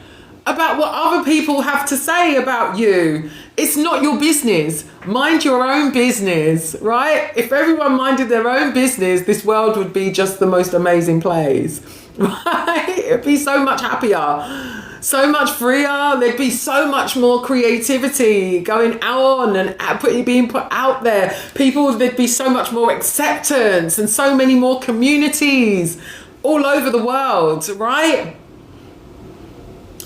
Speaker 1: About what other people have to say about you. It's not your business. Mind your own business, right? If everyone minded their own business, this world would be just the most amazing place, right? It'd be so much happier. so much freer. There'd be so much more creativity going on and being put out there. There'd be so much more acceptance and so many more communities all over the world, right?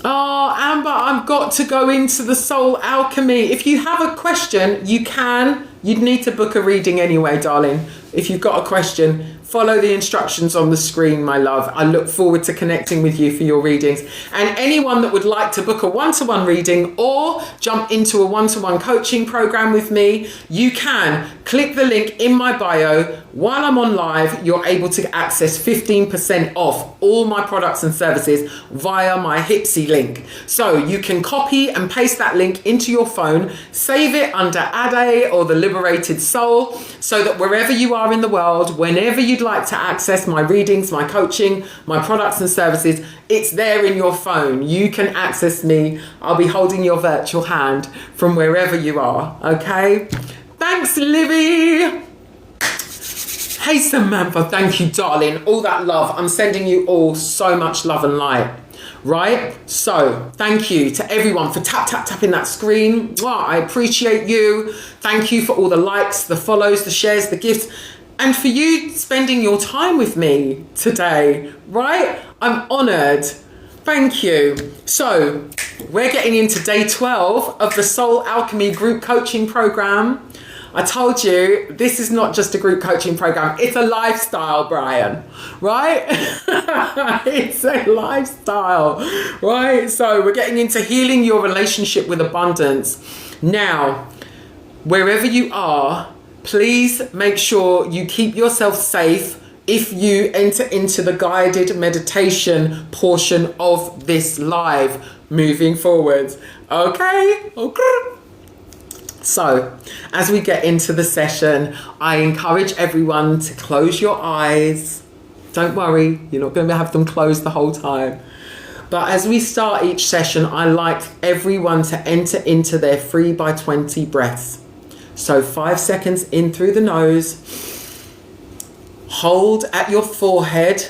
Speaker 1: Oh, Amber, I've got to go into the soul alchemy. If you have a question, you'd need to book a reading anyway, darling. If you've got a question, follow the instructions on the screen, my love. I look forward to connecting with you for your readings. And anyone that would like to book a one-to-one reading or jump into a one-to-one coaching program with me, you can click the link in my bio. While I'm on live, you're able to access 15% off all my products and services via my Hipsy link. So you can copy and paste that link into your phone, save it under Ade or the Liberated Soul, so that wherever you are in the world, whenever you'd like to access my readings, my coaching, my products and services, it's there in your phone. You can access me. I'll be holding your virtual hand from wherever you are, okay? Thanks, Libby. Hey, Samantha, thank you, darling. All that love. I'm sending you all so much love and light, right? So thank you to everyone for tapping that screen. Wow, I appreciate you. Thank you for all the likes, the follows, the shares, the gifts, and for you spending your time with me today, right? I'm honored. Thank you. So we're getting into day 12 of the Soul Alchemy group coaching program. I told you, this is not just a group coaching program. It's a lifestyle, Brian, right? It's a lifestyle, right? So we're getting into healing your relationship with abundance. Now, wherever you are, please make sure you keep yourself safe if you enter into the guided meditation portion of this live moving forwards. Okay? So, as we get into the session, I encourage everyone to close your eyes. Don't worry, you're not going to have them closed the whole time. But as we start each session, I like everyone to enter into their 3 by 20 breaths. So 5 seconds in through the nose. Hold at your forehead,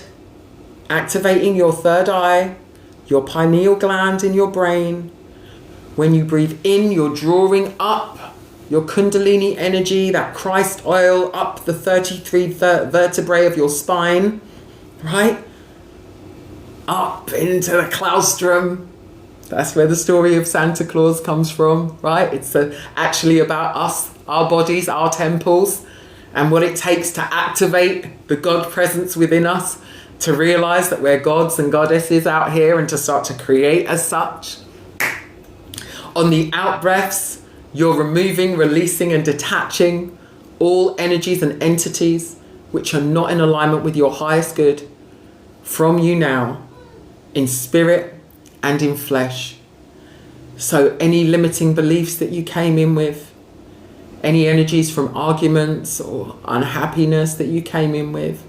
Speaker 1: activating your third eye, your pineal gland in your brain. When you breathe in, you're drawing up your Kundalini energy, that Christ oil, up the 33 vertebrae of your spine, right? Up into the claustrum. That's where the story of Santa Claus comes from, right? It's actually about us, our bodies, our temples, and what it takes to activate the God presence within us, to realize that we're gods and goddesses out here and to start to create as such. On the out breaths, you're removing, releasing and detaching all energies and entities which are not in alignment with your highest good from you now, in spirit and in flesh. So any limiting beliefs that you came in with, any energies from arguments or unhappiness that you came in with,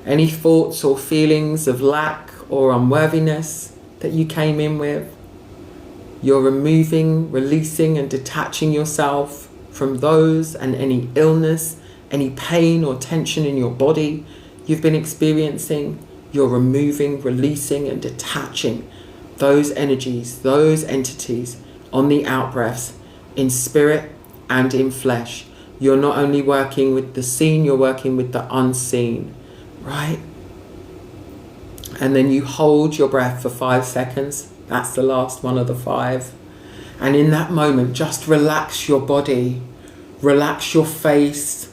Speaker 1: any thoughts or feelings of lack or unworthiness that you came in with, you're removing, releasing and detaching yourself from those and any illness, any pain or tension in your body you've been experiencing. You're removing, releasing and detaching those energies, those entities on the out breaths in spirit and in flesh. You're not only working with the seen, you're working with the unseen, right? And then you hold your breath for 5 seconds. That's the last one of the 5. And in that moment, just relax your body, relax your face,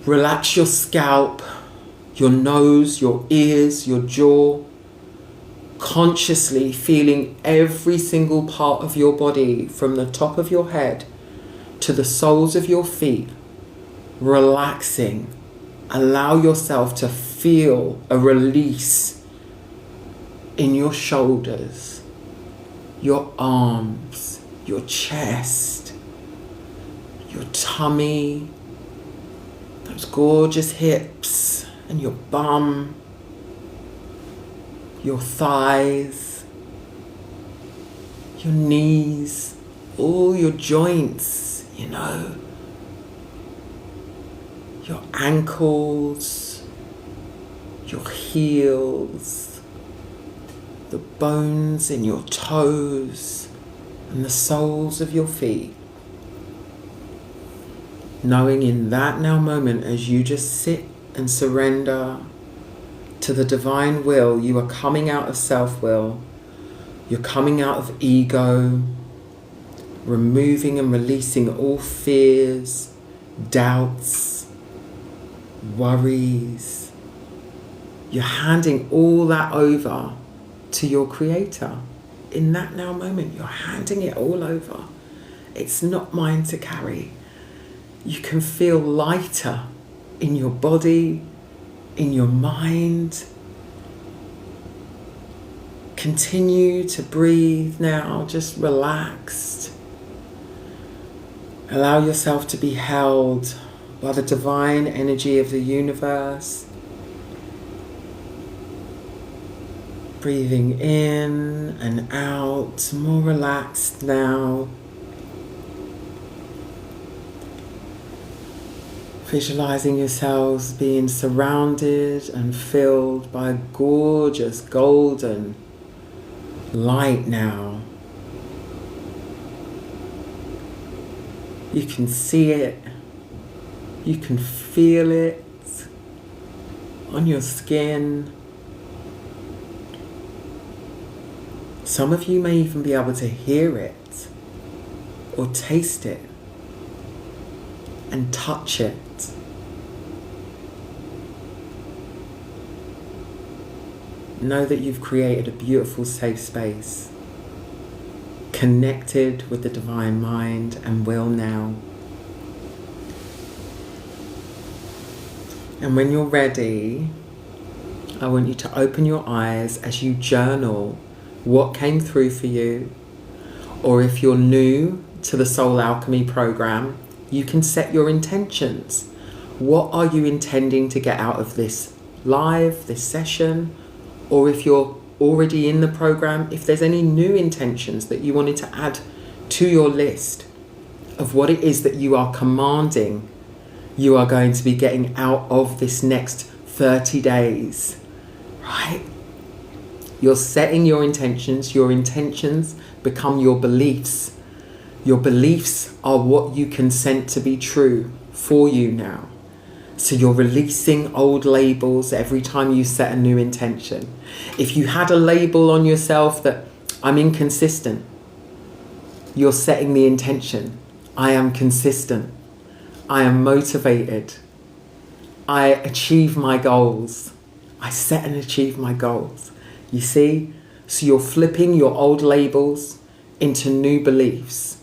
Speaker 1: relax your scalp, your nose, your ears, your jaw, consciously feeling every single part of your body from the top of your head to the soles of your feet, relaxing. Allow yourself to feel a release in your shoulders, your arms, your chest, your tummy, those gorgeous hips and your bum, your thighs, your knees, all your joints, your ankles, your heels, the bones in your toes and the soles of your feet. Knowing in that now moment, as you just sit and surrender to the divine will, you are coming out of self-will. You're coming out of ego, removing and releasing all fears, doubts, worries. You're handing all that over to your creator. In that now moment, you're handing it all over. It's not mine to carry. You can feel lighter in your body, in your mind. Continue to breathe now, just relaxed. Allow yourself to be held by the divine energy of the universe. Breathing in and out, more relaxed now. Visualizing yourselves being surrounded and filled by gorgeous golden light now. You can see it, you can feel it on your skin. Some of you may even be able to hear it or taste it and touch it. Know that you've created a beautiful safe space, connected with the divine mind and will now. And when you're ready, I want you to open your eyes as you journal what came through for you. Or if you're new to the Soul Alchemy program, you can set your intentions. What are you intending to get out of this live, this session? Or if you're already in the program, if there's any new intentions that you wanted to add to your list of what it is that you are commanding you are going to be getting out of this next 30 days, right? You're setting your intentions. Your intentions become your beliefs. Your beliefs are what you consent to be true for you now. So you're releasing old labels every time you set a new intention. If you had a label on yourself that I'm inconsistent, you're setting the intention. I am consistent. I am motivated. I achieve my goals. I set and achieve my goals. You see? So you're flipping your old labels into new beliefs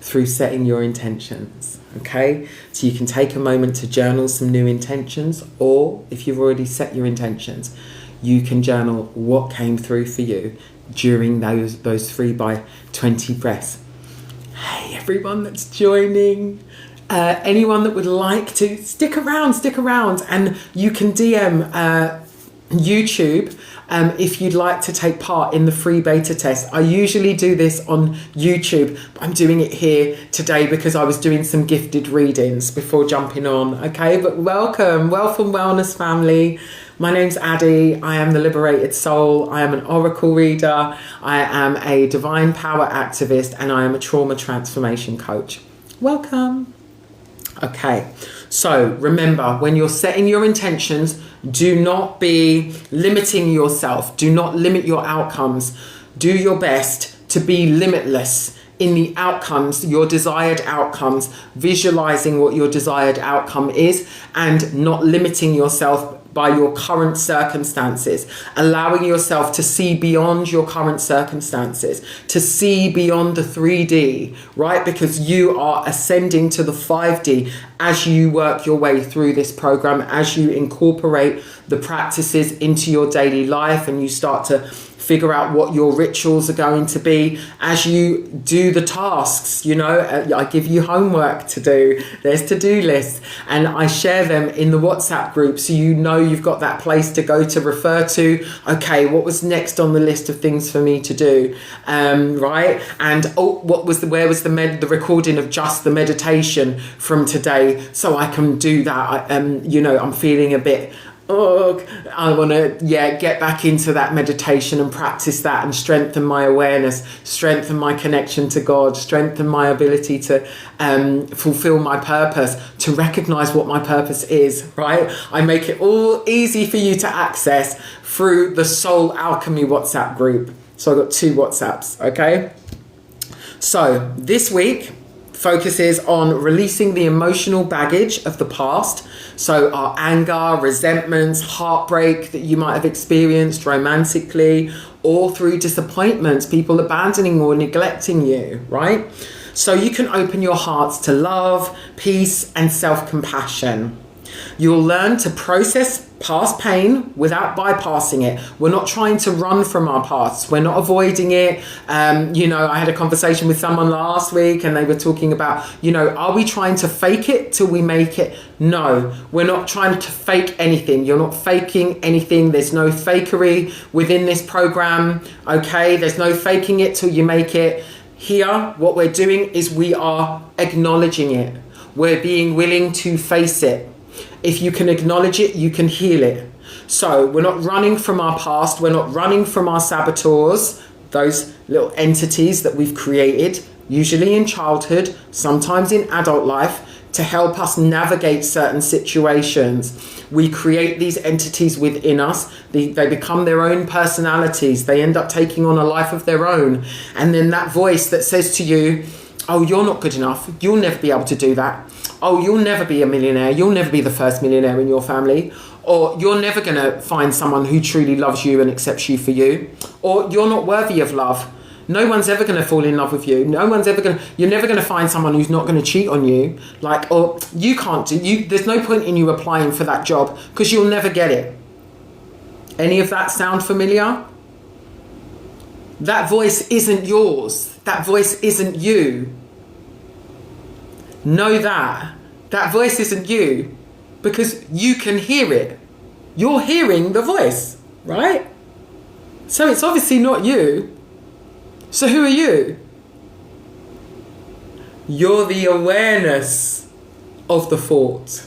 Speaker 1: through setting your intentions. Okay? So you can take a moment to journal some new intentions, or if you've already set your intentions, you can journal what came through for you during those 3x20 breaths. Hey, everyone that's joining. Anyone that would like to stick around, and you can DM YouTube if you'd like to take part in the free beta test. I usually do this on YouTube, but I'm doing it here today because I was doing some gifted readings before jumping on. Okay, but welcome Wellness family. My name's Addie. I am the Liberated Soul. I am an oracle reader. I am a divine power activist, and I am a trauma transformation coach. Welcome. Okay, so remember, when you're setting your intentions, do not be limiting yourself. Do not limit your outcomes. Do your best to be limitless in the outcomes, your desired outcomes, visualizing what your desired outcome is, and not limiting yourself by your current circumstances, allowing yourself to see beyond your current circumstances, to see beyond the 3D, right? Because you are ascending to the 5D as you work your way through this program, as you incorporate the practices into your daily life, and you start to figure out what your rituals are going to be as you do the tasks. You know, I give you homework to do. There's to-do lists, and I share them in the WhatsApp group, so you know you've got that place to go to refer to. Okay, what was next on the list of things for me to do? Right? And where was the recording of just the meditation from today, so I can do that. I'm feeling a bit oh, I want to, get back into that meditation and practice that and strengthen my awareness, strengthen my connection to God, strengthen my ability to fulfill my purpose, to recognize what my purpose is, right? I make it all easy for you to access through the Soul Alchemy WhatsApp group. So I've got 2 WhatsApps, okay? So this week focuses on releasing the emotional baggage of the past. So our anger, resentments, heartbreak that you might have experienced romantically or through disappointments, people abandoning or neglecting you, right? So you can open your hearts to love, peace, and self-compassion. You'll learn to process past pain without bypassing it. We're not trying to run from our past. We're not avoiding it. I had a conversation with someone last week and they were talking about, are we trying to fake it till we make it? No, we're not trying to fake anything. You're not faking anything. There's no fakery within this program. Okay, there's no faking it till you make it. Here, what we're doing is we are acknowledging it. We're being willing to face it. If you can acknowledge it, you can heal it. So we're not running from our past. We're not running from our saboteurs, those little entities that we've created, usually in childhood, sometimes in adult life, to help us navigate certain situations. We create these entities within us. They become their own personalities. They end up taking on a life of their own. And then that voice that says to you, oh, you're not good enough. You'll never be able to do that. Oh, you'll never be a millionaire. You'll never be the first millionaire in your family. Or you're never going to find someone who truly loves you and accepts you for you. Or you're not worthy of love. No one's ever going to fall in love with you. You're never going to find someone who's not going to cheat on you. Or you can't there's no point in you applying for that job because you'll never get it. Any of that sound familiar? That voice isn't yours. That voice isn't you. Know that. That voice isn't you because you can hear it. You're hearing the voice, right? So it's obviously not you. So who are you? You're the awareness of the thought.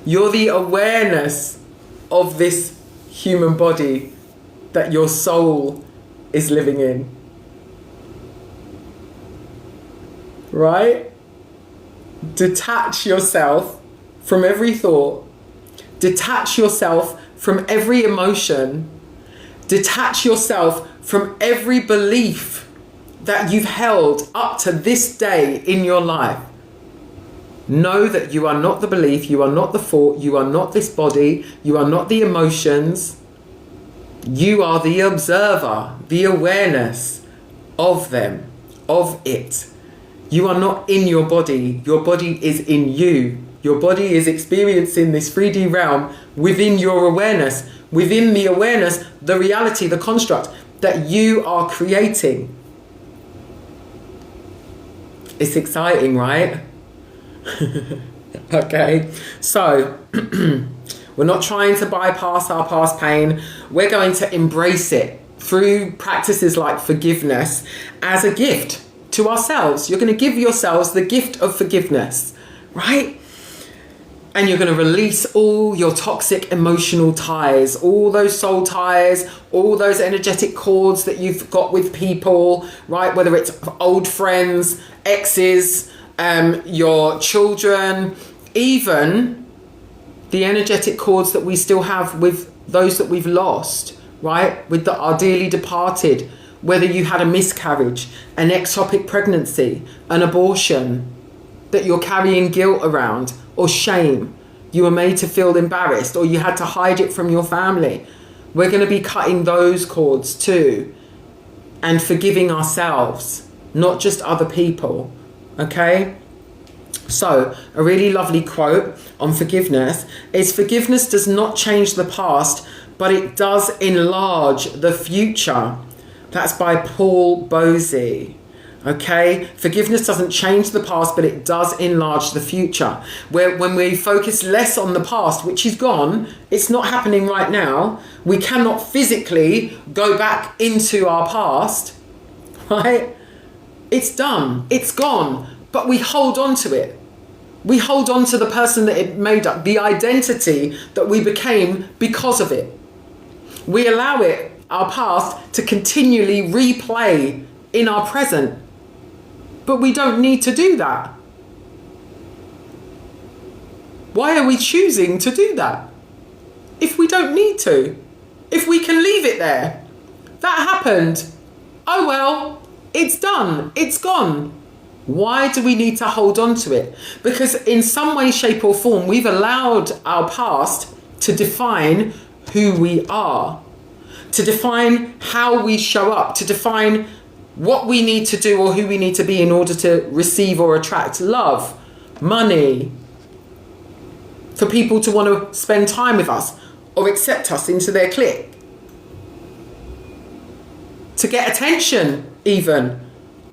Speaker 1: You're the awareness of this human body that your soul is living in. Right? Detach yourself from every thought. Detach yourself from every emotion. Detach yourself from every belief that you've held up to this day in your life. Know that you are not the belief, you are not the thought, you are not this body, you are not the emotions. You are the observer, the awareness of them, of it. You are not in your body is in you. Your body is experiencing this 3D realm within your awareness, within the awareness, the reality, the construct that you are creating. It's exciting, right? Okay, so we're not trying to bypass our past pain. We're going to embrace it through practices like forgiveness as a gift to ourselves. You're going to give yourselves the gift of forgiveness, right? And you're going to release all your toxic emotional ties, all those soul ties, all those energetic cords that you've got with people, right? Whether it's old friends, exes, your children, even the energetic cords that we still have with those that we've lost, right? With our dearly departed, whether you had a miscarriage, an ectopic pregnancy, an abortion, that you're carrying guilt around or shame, you were made to feel embarrassed or you had to hide it from your family. We're going to be cutting those cords too and forgiving ourselves, not just other people. Okay? So, a really lovely quote on forgiveness is, forgiveness does not change the past, but it does enlarge the future. That's by Paul Bosey. Okay? Forgiveness doesn't change the past, but it does enlarge the future. When we focus less on the past, which is gone, it's not happening right now. We cannot physically go back into our past, right? It's done. It's gone. But we hold on to it. We hold on to the person that it made up, the identity that we became because of it. We allow it, our past, to continually replay in our present. But we don't need to do that. Why are we choosing to do that? If we don't need to. If we can leave it there. That happened. Oh well, it's done. It's gone. Why do we need to hold on to it? Because in some way, shape or form, we've allowed our past to define who we are, to define how we show up, to define what we need to do or who we need to be in order to receive or attract love, money, for people to want to spend time with us or accept us into their clique, to get attention even.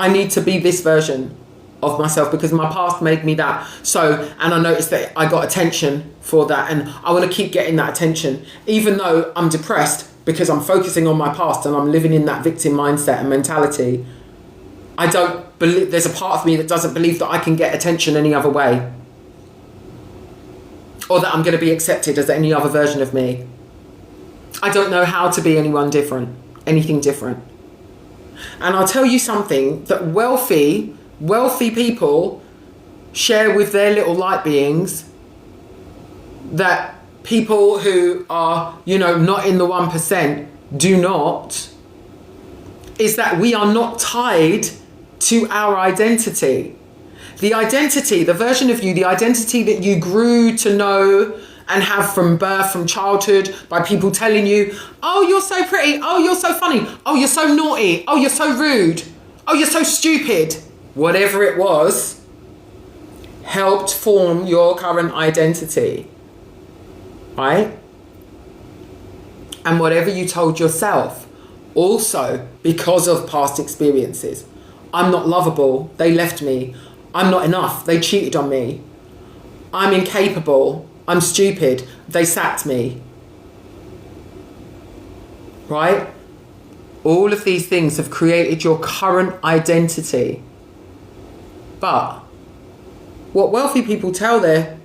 Speaker 1: I need to be this version of myself because my past made me that. And I noticed that I got attention for that, and I want to keep getting that attention, even though I'm depressed because I'm focusing on my past and I'm living in that victim mindset and mentality. I don't believe, there's a part of me that doesn't believe that I can get attention any other way, or that I'm going to be accepted as any other version of me. I don't know how to be anything different. And I'll tell you something that wealthy people share with their little light beings, that people who are, not in the 1% do not, is that we are not tied to our identity. The identity, the version of you, the identity that you grew to know and have from birth, from childhood, by people telling you, oh, you're so pretty, oh, you're so funny, oh, you're so naughty, oh, you're so rude, oh, you're so stupid. Whatever it was, helped form your current identity, right? And whatever you told yourself, also because of past experiences. I'm not lovable, they left me. I'm not enough, they cheated on me. I'm incapable, I'm stupid, they sacked me. Right? All of these things have created your current identity. But what wealthy people tell their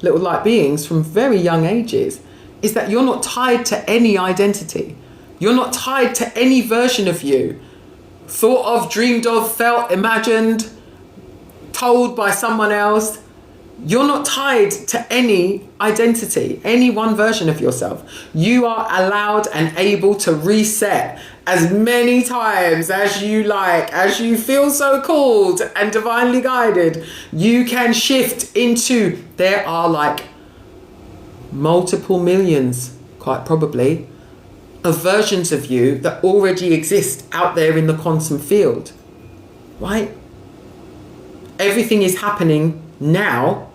Speaker 1: little light beings from very young ages is that you're not tied to any identity. You're not tied to any version of you. Thought of, dreamed of, felt, imagined, told by someone else. You're not tied to any identity, any one version of yourself. You are allowed and able to reset as many times as you like, as you feel so called and divinely guided. You can shift into, there are like multiple millions, quite probably, of versions of you that already exist out there in the quantum field, right? Everything is happening now.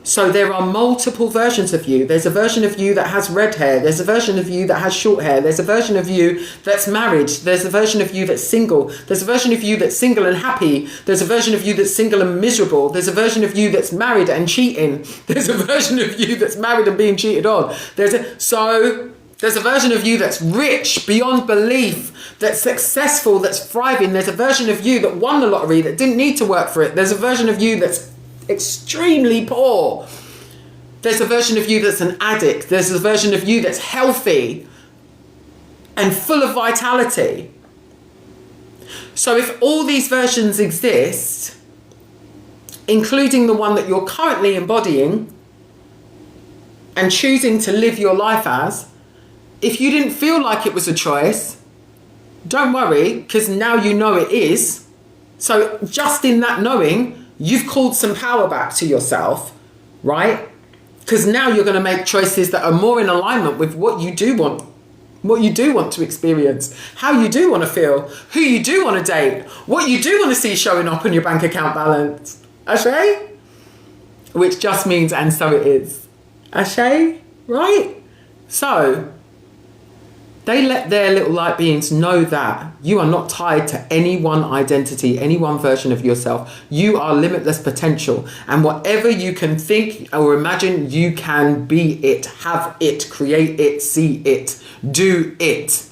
Speaker 1: So there are multiple versions of you. There's a version of you that has red hair. There's a version of you that has short hair. There's a version of you that's married. There's a version of you that's single. There's a version of you that's single and happy. There's a version of you that's single and miserable. There's a version of you that's married and cheating. There's a version of you that's married and being cheated on. There's a version of you that's rich beyond belief, that's successful, that's thriving. There's a version of you that won the lottery, that didn't need to work for it. There's a version of you that's extremely poor. There's a version of you that's an addict. There's a version of you that's healthy and full of vitality. So if all these versions exist, including the one that you're currently embodying and choosing to live your life as, if you didn't feel like it was a choice, don't worry, because now you know it is. So just in that knowing, you've called some power back to yourself, right? Because now you're going to make choices that are more in alignment with what you do want to experience, how you do want to feel, who you do want to date, what you do want to see showing up on your bank account balance. Ashe? Which just means, and so it is. Ashe? Right? So they let their little light beings know that you are not tied to any one identity, any one version of yourself. You are limitless potential. And whatever you can think or imagine, you can be it, have it, create it, see it, do it.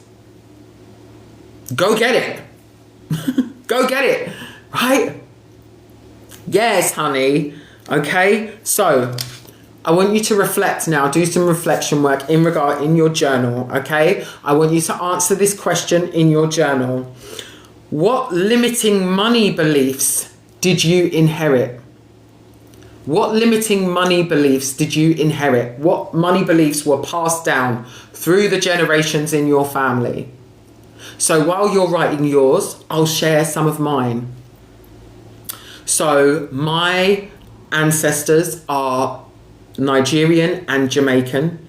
Speaker 1: Go get it. Go get it. Right? Yes, honey. Okay, so I want you to reflect now, do some reflection work in your journal, okay? I want you to answer this question in your journal. What limiting money beliefs did you inherit? What limiting money beliefs did you inherit? What money beliefs were passed down through the generations in your family? So while you're writing yours, I'll share some of mine. So my ancestors are Nigerian and Jamaican,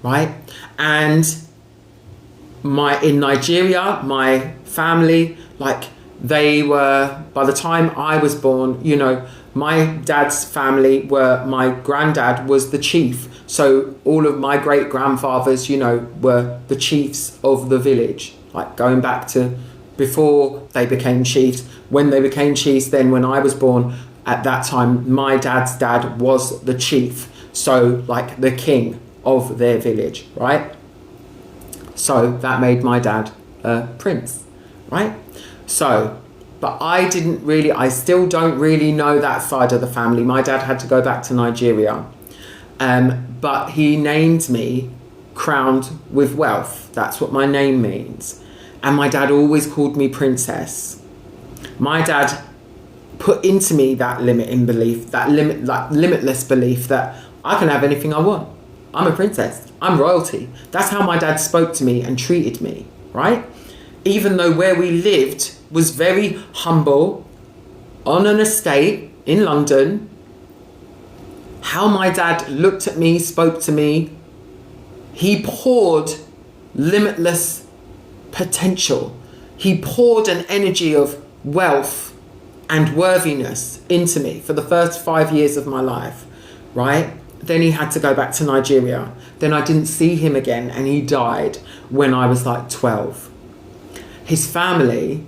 Speaker 1: right? And in Nigeria, my family, like they were, by the time I was born, you know, my dad's family my granddad was the chief. So all of my great grandfathers, you know, were the chiefs of the village, like going back to before they became chiefs. When they became chiefs, then when I was born, at that time, my dad's dad was the chief. So like the king of their village, right? So that made my dad a prince, right? So, but I still don't really know that side of the family. My dad had to go back to Nigeria. But he named me crowned with wealth. That's what my name means. And my dad always called me princess. My dad put into me that limiting belief, that limitless belief that I can have anything I want. I'm a princess. I'm royalty. That's how my dad spoke to me and treated me, right? Even though where we lived was very humble, on an estate in London, how my dad looked at me, spoke to me, he poured limitless potential. He poured an energy of wealth and worthiness into me for the first 5 years of my life, right? Then he had to go back to Nigeria. Then I didn't see him again, and he died when I was like 12. His family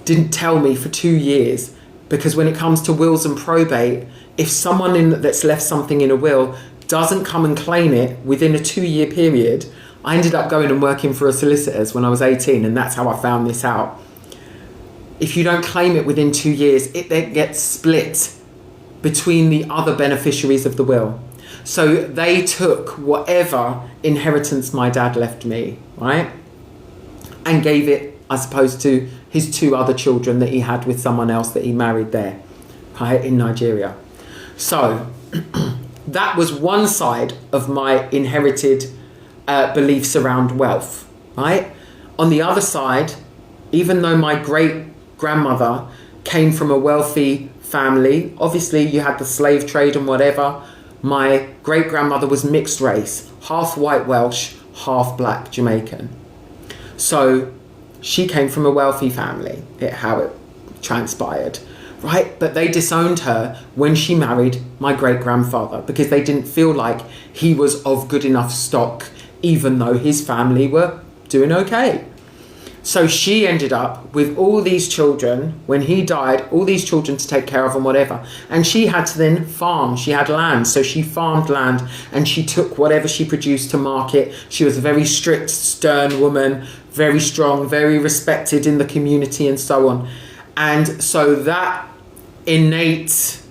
Speaker 1: didn't tell me for 2 years, because when it comes to wills and probate, if someone that's left something in a will doesn't come and claim it within a 2-year period, I ended up going and working for a solicitor's when I was 18, and that's how I found this out. If you don't claim it within 2 years, it then gets split between the other beneficiaries of the will. So they took whatever inheritance my dad left me, right? And gave it, I suppose, to his 2 other children that he had with someone else that he married there, right, in Nigeria. So that was one side of my inherited beliefs around wealth, right? On the other side, even though my great-grandmother came from a wealthy family, obviously you had the slave trade and whatever, my great-grandmother was mixed race, half white Welsh, half black Jamaican. So she came from a wealthy family, how it transpired, right? But they disowned her when she married my great-grandfather because they didn't feel like he was of good enough stock, even though his family were doing okay. So she ended up with all these children. When he died, all these children to take care of and whatever. And she had to then farm. She had land. So she farmed land and she took whatever she produced to market. She was a very strict, stern woman, very strong, very respected in the community and so on. And so that innate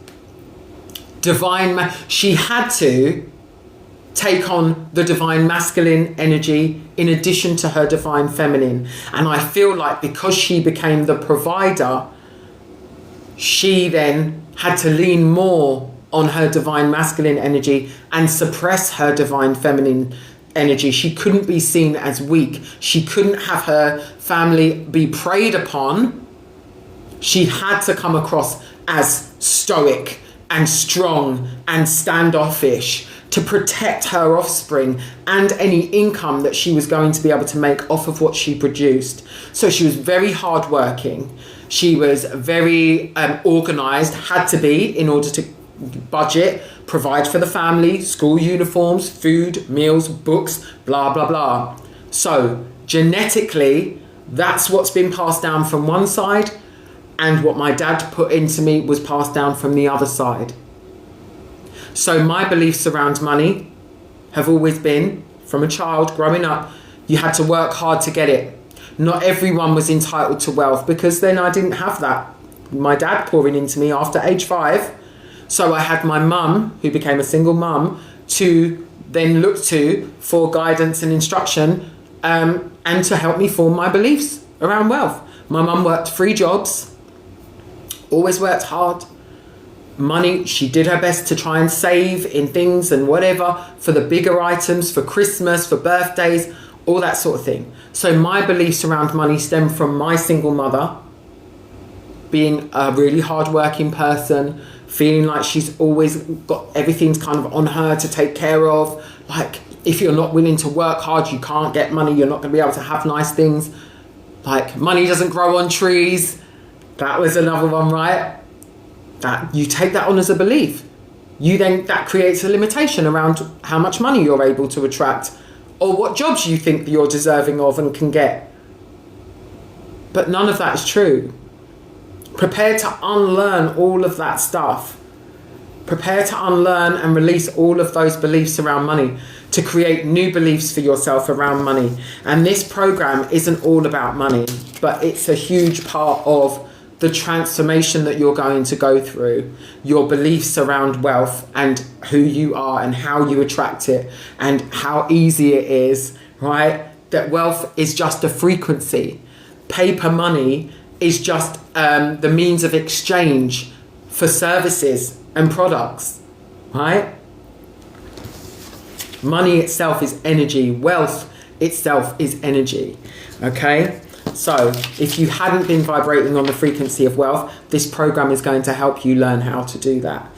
Speaker 1: divine, she had to take on the divine masculine energy in addition to her divine feminine. And I feel like because she became the provider, she then had to lean more on her divine masculine energy and suppress her divine feminine energy. She couldn't be seen as weak. She couldn't have her family be preyed upon. She had to come across as stoic and strong and standoffish to protect her offspring and any income that she was going to be able to make off of what she produced. So she was very hardworking. She was very organised, had to be, in order to budget, provide for the family, school uniforms, food, meals, books, blah, blah, blah. So genetically, that's what's been passed down from one side, and what my dad put into me was passed down from the other side. So my beliefs around money have always been, from a child growing up, you had to work hard to get it. Not everyone was entitled to wealth, because then I didn't have that. My dad pouring into me after age 5, So I had my mum, who became a single mum, to then look to for guidance and instruction, and to help me form my beliefs around wealth. My mum worked 3 jobs, always worked hard. Money, she did her best to try and save in things and whatever for the bigger items, for Christmas, for birthdays, all that sort of thing. So my beliefs around money stem from my single mother being a really hard-working person, feeling like she's always got everything's kind of on her to take care of. Like, if you're not willing to work hard, you can't get money. You're not going to be able to have nice things. Like, money doesn't grow on trees. That was another one, right? That you take that on as a belief. That creates a limitation around how much money you're able to attract, or what jobs you think you're deserving of and can get. But none of that is true. Prepare to unlearn all of that stuff. Prepare to unlearn and release all of those beliefs around money to create new beliefs for yourself around money. And this program isn't all about money, but it's a huge part of the transformation that you're going to go through. Your beliefs around wealth and who you are and how you attract it and how easy it is, right? That wealth is just a frequency. Paper money is just the means of exchange for services and products, right? Money itself is energy. Wealth itself is energy, okay? So if you hadn't been vibrating on the frequency of wealth, this program is going to help you learn how to do that,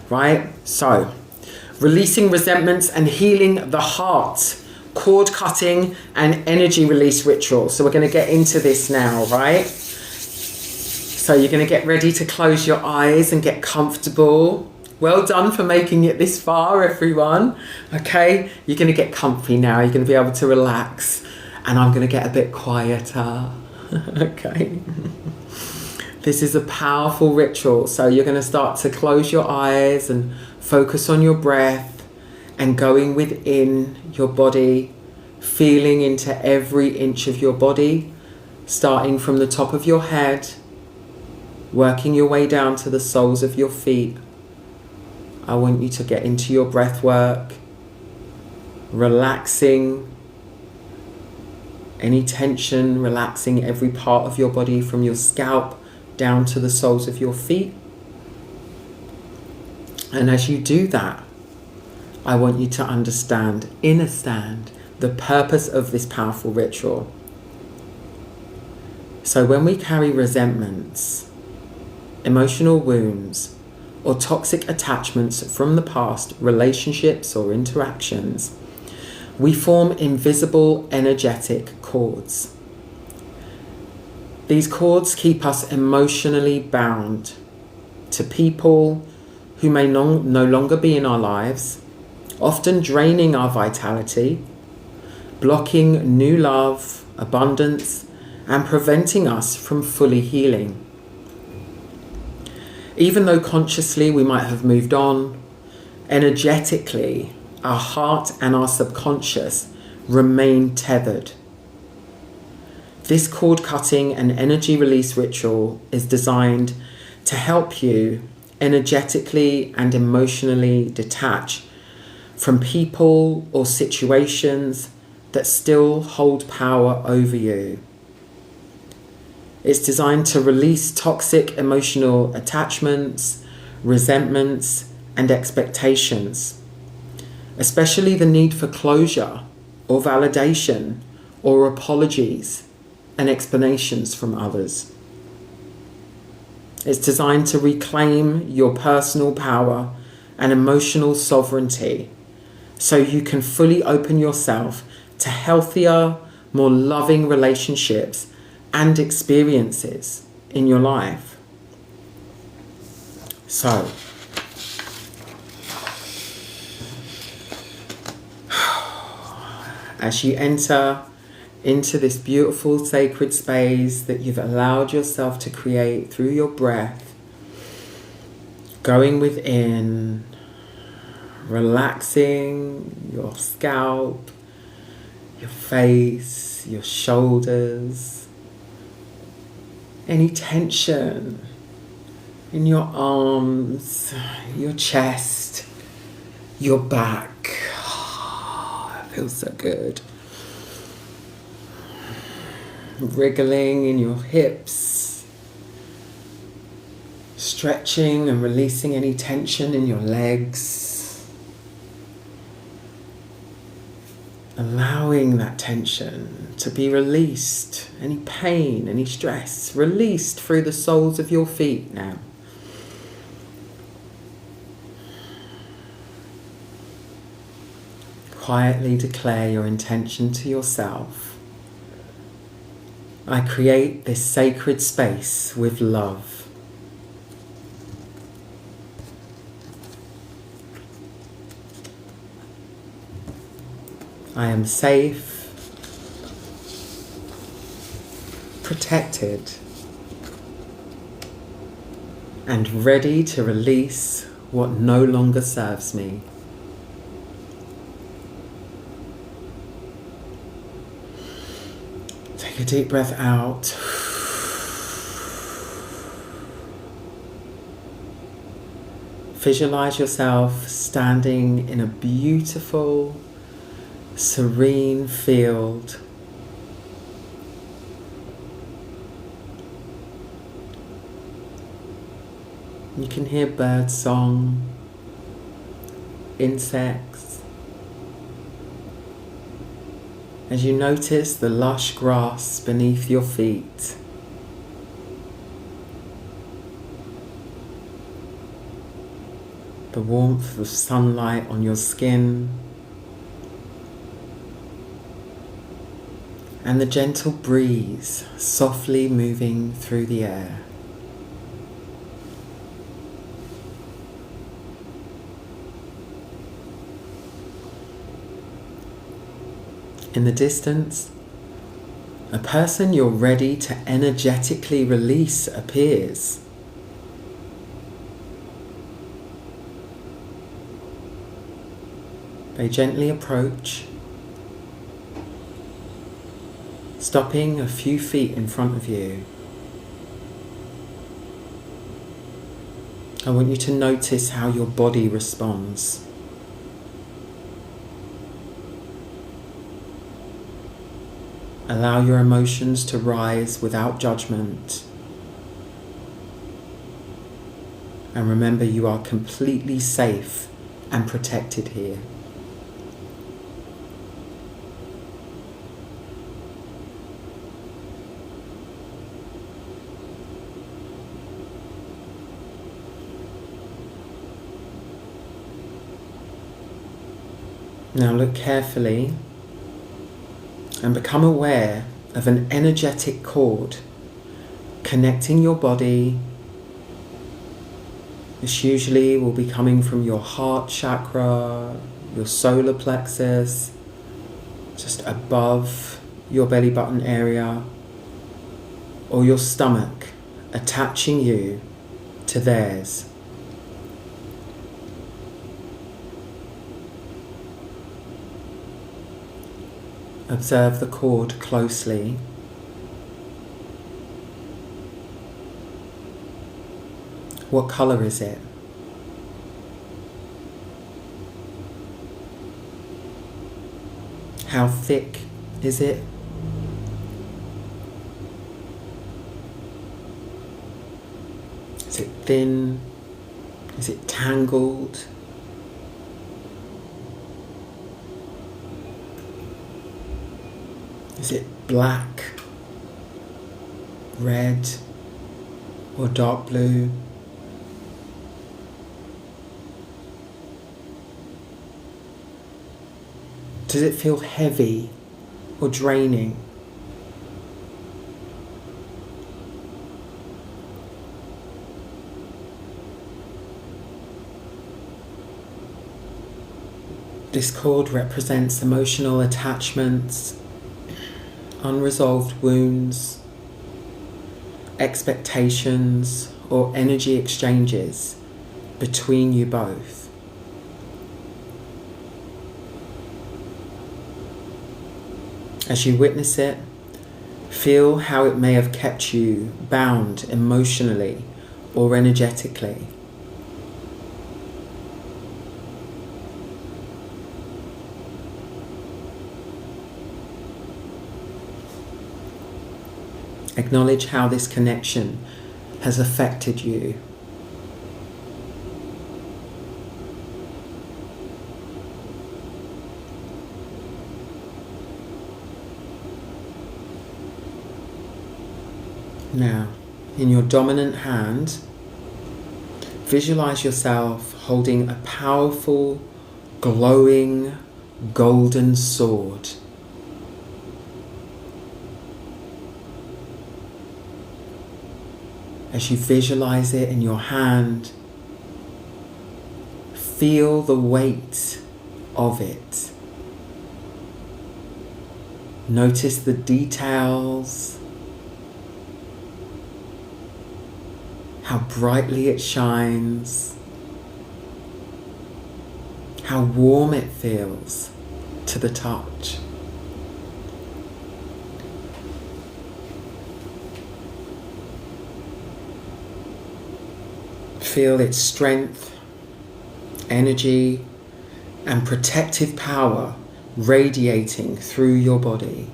Speaker 1: right? So releasing resentments and healing the heart, cord cutting and energy release rituals. So we're going to get into this now, right? So you're going to get ready to close your eyes and get comfortable. Well done for making it this far, everyone. Okay, you're going to get comfy now. You're going to be able to relax. And I'm going to get a bit quieter. Okay. This is a powerful ritual. So you're going to start to close your eyes and focus on your breath and going within your body, feeling into every inch of your body, starting from the top of your head, working your way down to the soles of your feet. I want you to get into your breath work, relaxing any tension, relaxing every part of your body from your scalp down to the soles of your feet. And as you do that, I want you to understand the purpose of this powerful ritual. So when we carry resentments, emotional wounds, or toxic attachments from the past, relationships or interactions, we form invisible energetic cords. These cords keep us emotionally bound to people who may no longer be in our lives, often draining our vitality, blocking new love, abundance, and preventing us from fully healing. Even though consciously we might have moved on, energetically, our heart and our subconscious remain tethered. This cord cutting and energy release ritual is designed to help you energetically and emotionally detach from people or situations that still hold power over you. It's designed to release toxic emotional attachments, resentments, and expectations, especially the need for closure or validation or apologies and explanations from others. It's designed to reclaim your personal power and emotional sovereignty so you can fully open yourself to healthier, more loving relationships and experiences in your life. So, as you enter into this beautiful sacred space that you've allowed yourself to create through your breath, going within, relaxing your scalp, your face, your shoulders, any tension, in your arms, your chest, your back. Oh, it feels so good. Wriggling in your hips, stretching and releasing any tension in your legs, allowing that tension to be released, any pain, any stress, released through the soles of your feet now. Quietly declare your intention to yourself. I create this sacred space with love. I am safe, protected, and ready to release what no longer serves me. Take a deep breath out. Visualize yourself standing in a beautiful, serene field. You can hear bird song, insects. As you notice the lush grass beneath your feet, the warmth of sunlight on your skin, and the gentle breeze softly moving through the air. In the distance, a person you're ready to energetically release appears. They gently approach, stopping a few feet in front of you. I want you to notice how your body responds. Allow your emotions to rise without judgment. And remember, you are completely safe and protected here. Now look carefully and become aware of an energetic cord connecting your body. This usually will be coming from your heart chakra, your solar plexus, just above your belly button area, or your stomach, attaching you to theirs. Observe the cord closely. What colour is it? How thick is it? Is it thin? Is it tangled? Is it black, red, or dark blue? Does it feel heavy or draining? This cord represents emotional attachments, unresolved wounds, expectations, or energy exchanges between you both. As you witness it, feel how it may have kept you bound emotionally or energetically. Acknowledge how this connection has affected you. Now, in your dominant hand, visualize yourself holding a powerful, glowing, golden sword. As you visualize it in your hand, feel the weight of it. Notice the details, how brightly it shines, how warm it feels to the touch. Feel its strength, energy, and protective power radiating through your body.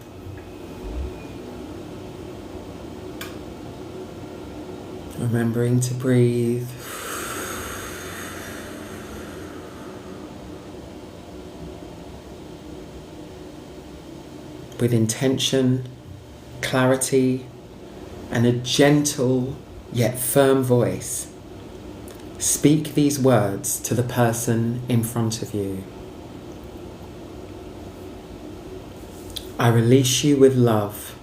Speaker 1: Remembering to breathe. With intention, clarity, and a gentle yet firm voice, speak these words to the person in front of you. I release you with love.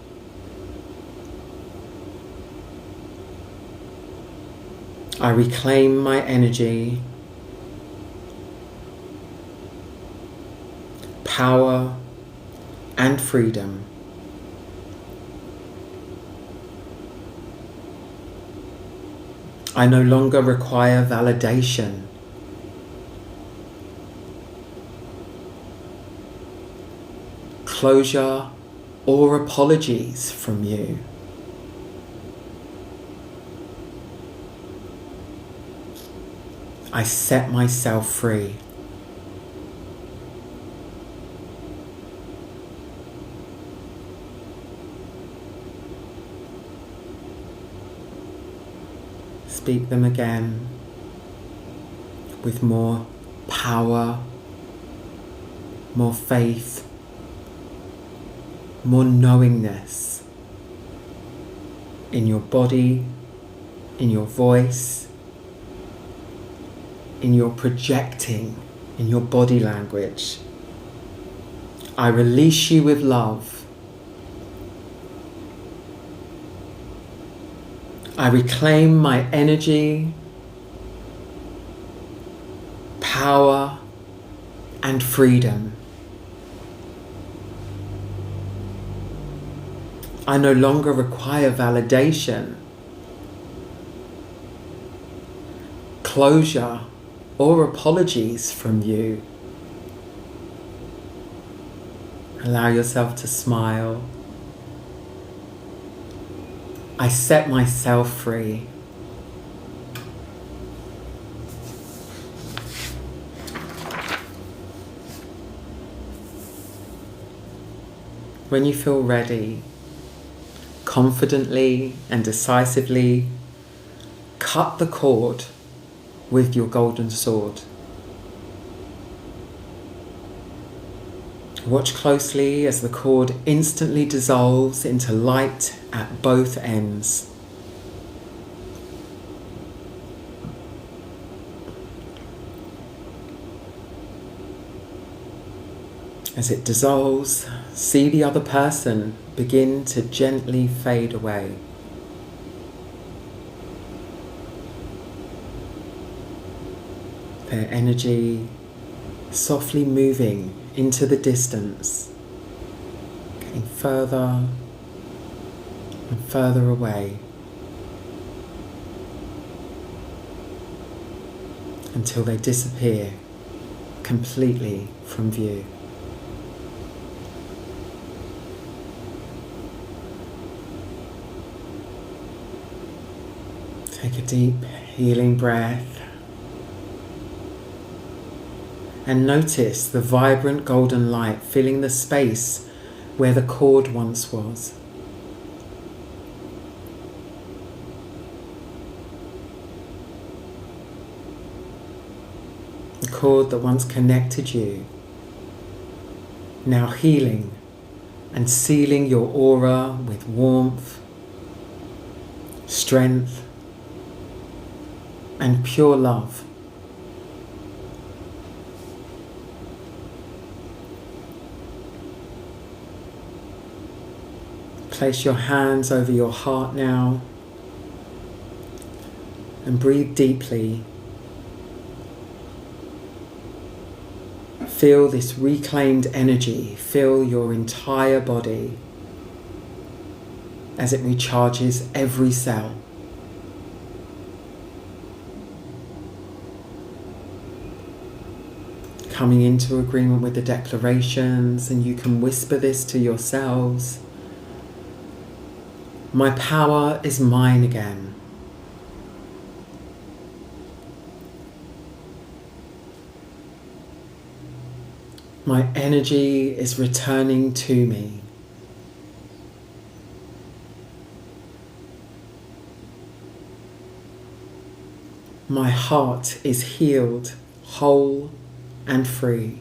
Speaker 1: I reclaim my energy, power, and freedom. I no longer require validation. Closure or apologies from you. I set myself free. Speak them again with more power, more faith, more knowingness in your body, in your voice, in your projecting, in your body language. I release you with love. I reclaim my energy, power, and freedom. I no longer require validation, closure, or apologies from you. Allow yourself to smile. I set myself free. When you feel ready, confidently and decisively cut the cord with your golden sword. Watch closely as the cord instantly dissolves into light at both ends. As it dissolves, see the other person begin to gently fade away. Their energy softly moving into the distance, getting further and further away until they disappear completely from view. Take a deep healing breath and notice the vibrant golden light filling the space where the cord once was. The cord that once connected you, now healing and sealing your aura with warmth, strength, and pure love. Place your hands over your heart now and breathe deeply. Feel this reclaimed energy fill your entire body as it recharges every cell. Coming into agreement with the declarations, and you can whisper this to yourselves. My power is mine again. My energy is returning to me. My heart is healed, whole, and free.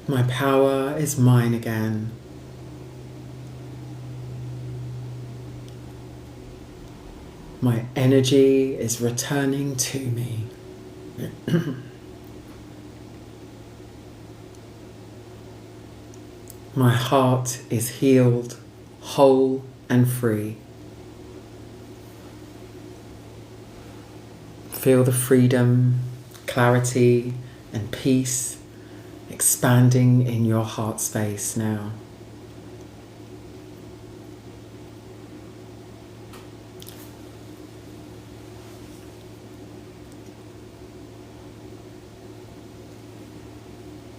Speaker 1: My power is mine again. My energy is returning to me. My heart is healed, whole, and free. Feel the freedom, clarity, and peace expanding in your heart space now.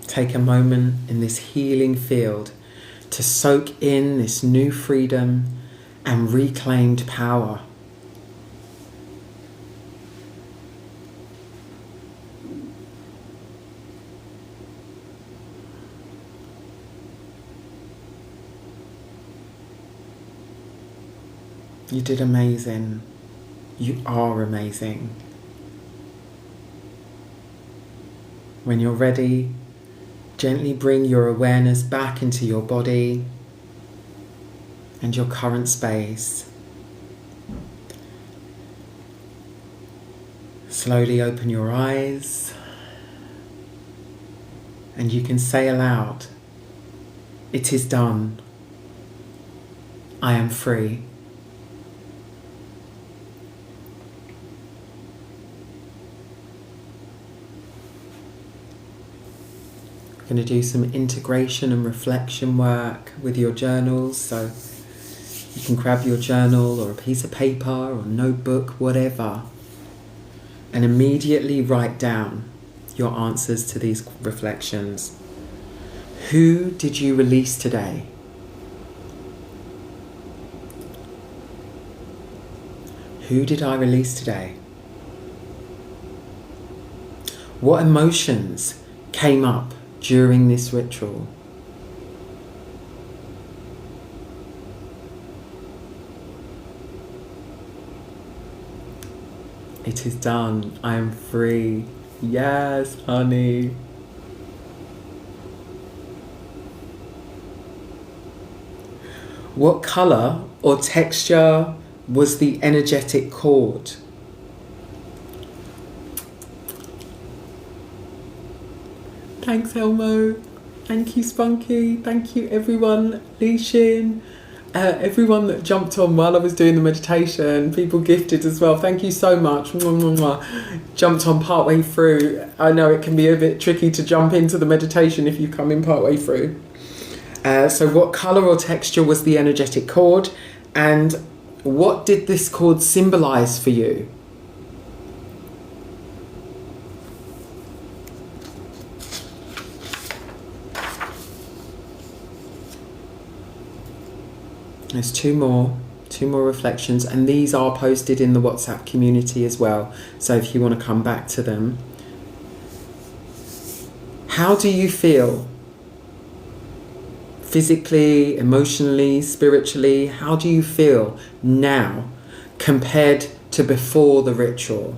Speaker 1: Take a moment in this healing field to soak in this new freedom and reclaimed power. You did amazing. You are amazing. When you're ready, gently bring your awareness back into your body and your current space. Slowly open your eyes, and you can say aloud, "It is done. I am free." We're going to do some integration and reflection work with your journals, so you can grab your journal or a piece of paper or notebook, whatever, and immediately write down your answers to these reflections. Who did you release today? Who did I release today? What emotions came up during this ritual? It is done. I am free. Yes, honey. What color or texture was the energetic cord? Thanks, Elmo. Thank you, Spunky. Thank you, everyone. Lishin. Everyone that jumped on while I was doing the meditation. People gifted as well. Thank you so much. Mwah, mwah, mwah. Jumped on partway through. I know it can be a bit tricky to jump into the meditation if you come in partway through. So what colour or texture was the energetic cord? And what did this cord symbolise for you? There's two more reflections, and these are posted in the WhatsApp community as well. So if you want to come back to them. How do you feel? Physically, emotionally, spiritually, how do you feel now compared to before the ritual?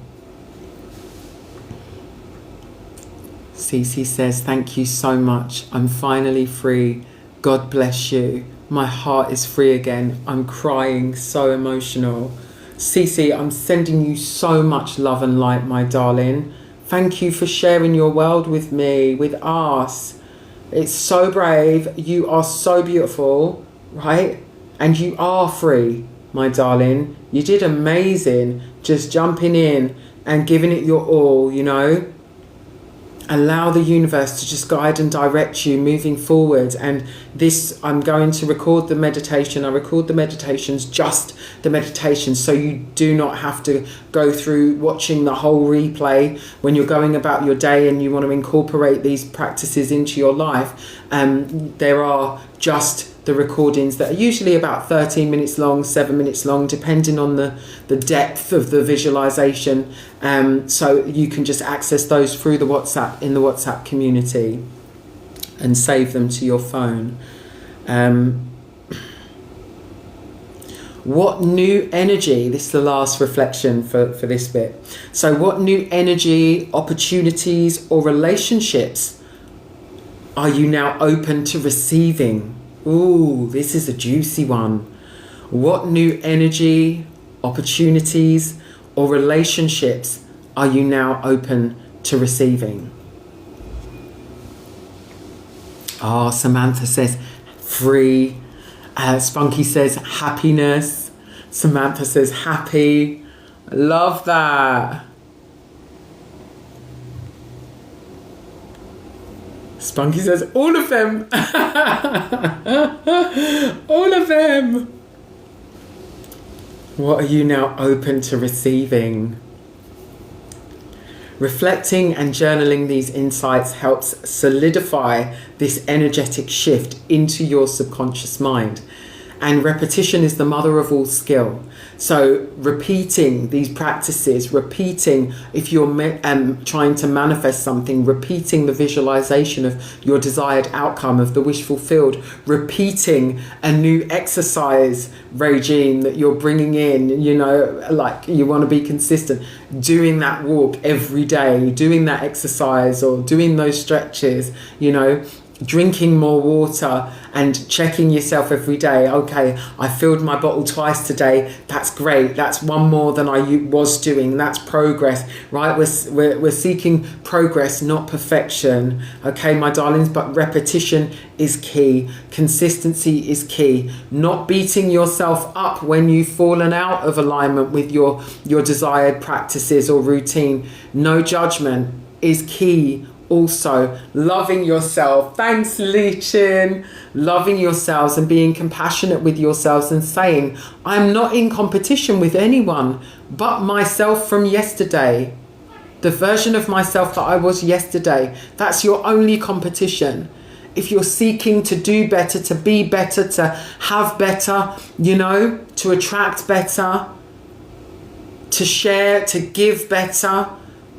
Speaker 1: Cece says, thank you so much. I'm finally free. God bless you. My heart is free again. I'm crying, so emotional. Cece, I'm sending you so much love and light, my darling. Thank you for sharing your world with me, with us. It's so brave. You are so beautiful, right? And you are free, my darling. You did amazing just jumping in and giving it your all, you know. Allow the universe to just guide and direct you moving forward. And this, I'm going to record the meditation. I record the meditations, just the meditations, so you do not have to go through watching the whole replay when you're going about your day and you want to incorporate these practices into your life. There are just the recordings that are usually about 13 minutes long, 7 minutes long, depending on the depth of the visualization. So you can just access those through the WhatsApp, in the WhatsApp community, and save them to your phone. What new energy, this is the last reflection for this bit. So what new energy, opportunities or relationships are you now open to receiving? Ooh, this is a juicy one. What new energy, opportunities or relationships are you now open to receiving? Oh, Samantha says free. Spunky says happiness. Samantha says happy. I love that. Spunky says all of them. All of them. What are you now open to receiving? Reflecting and journaling these insights helps solidify this energetic shift into your subconscious mind. And repetition is the mother of all skill. So repeating these practices, repeating, if you're trying to manifest something, repeating the visualization of your desired outcome, of the wish fulfilled, repeating a new exercise regime that you're bringing in, you know, like you want to be consistent, doing that walk every day, doing that exercise or doing those stretches, you know, drinking more water and checking yourself every day. Okay, I filled my bottle twice today. That's great. That's one more than I was doing. That's progress, right? We're seeking progress, not perfection. Okay, my darlings, but repetition is key. Consistency is key. Not beating yourself up when you've fallen out of alignment with your desired practices or routine. No judgment is key. Also, loving yourself. Thanks, Lichin. Loving yourselves and being compassionate with yourselves and saying, I'm not in competition with anyone but myself from yesterday. The version of myself that I was yesterday. That's your only competition. If you're seeking to do better, to be better, to have better, you know, to attract better, to share, to give better,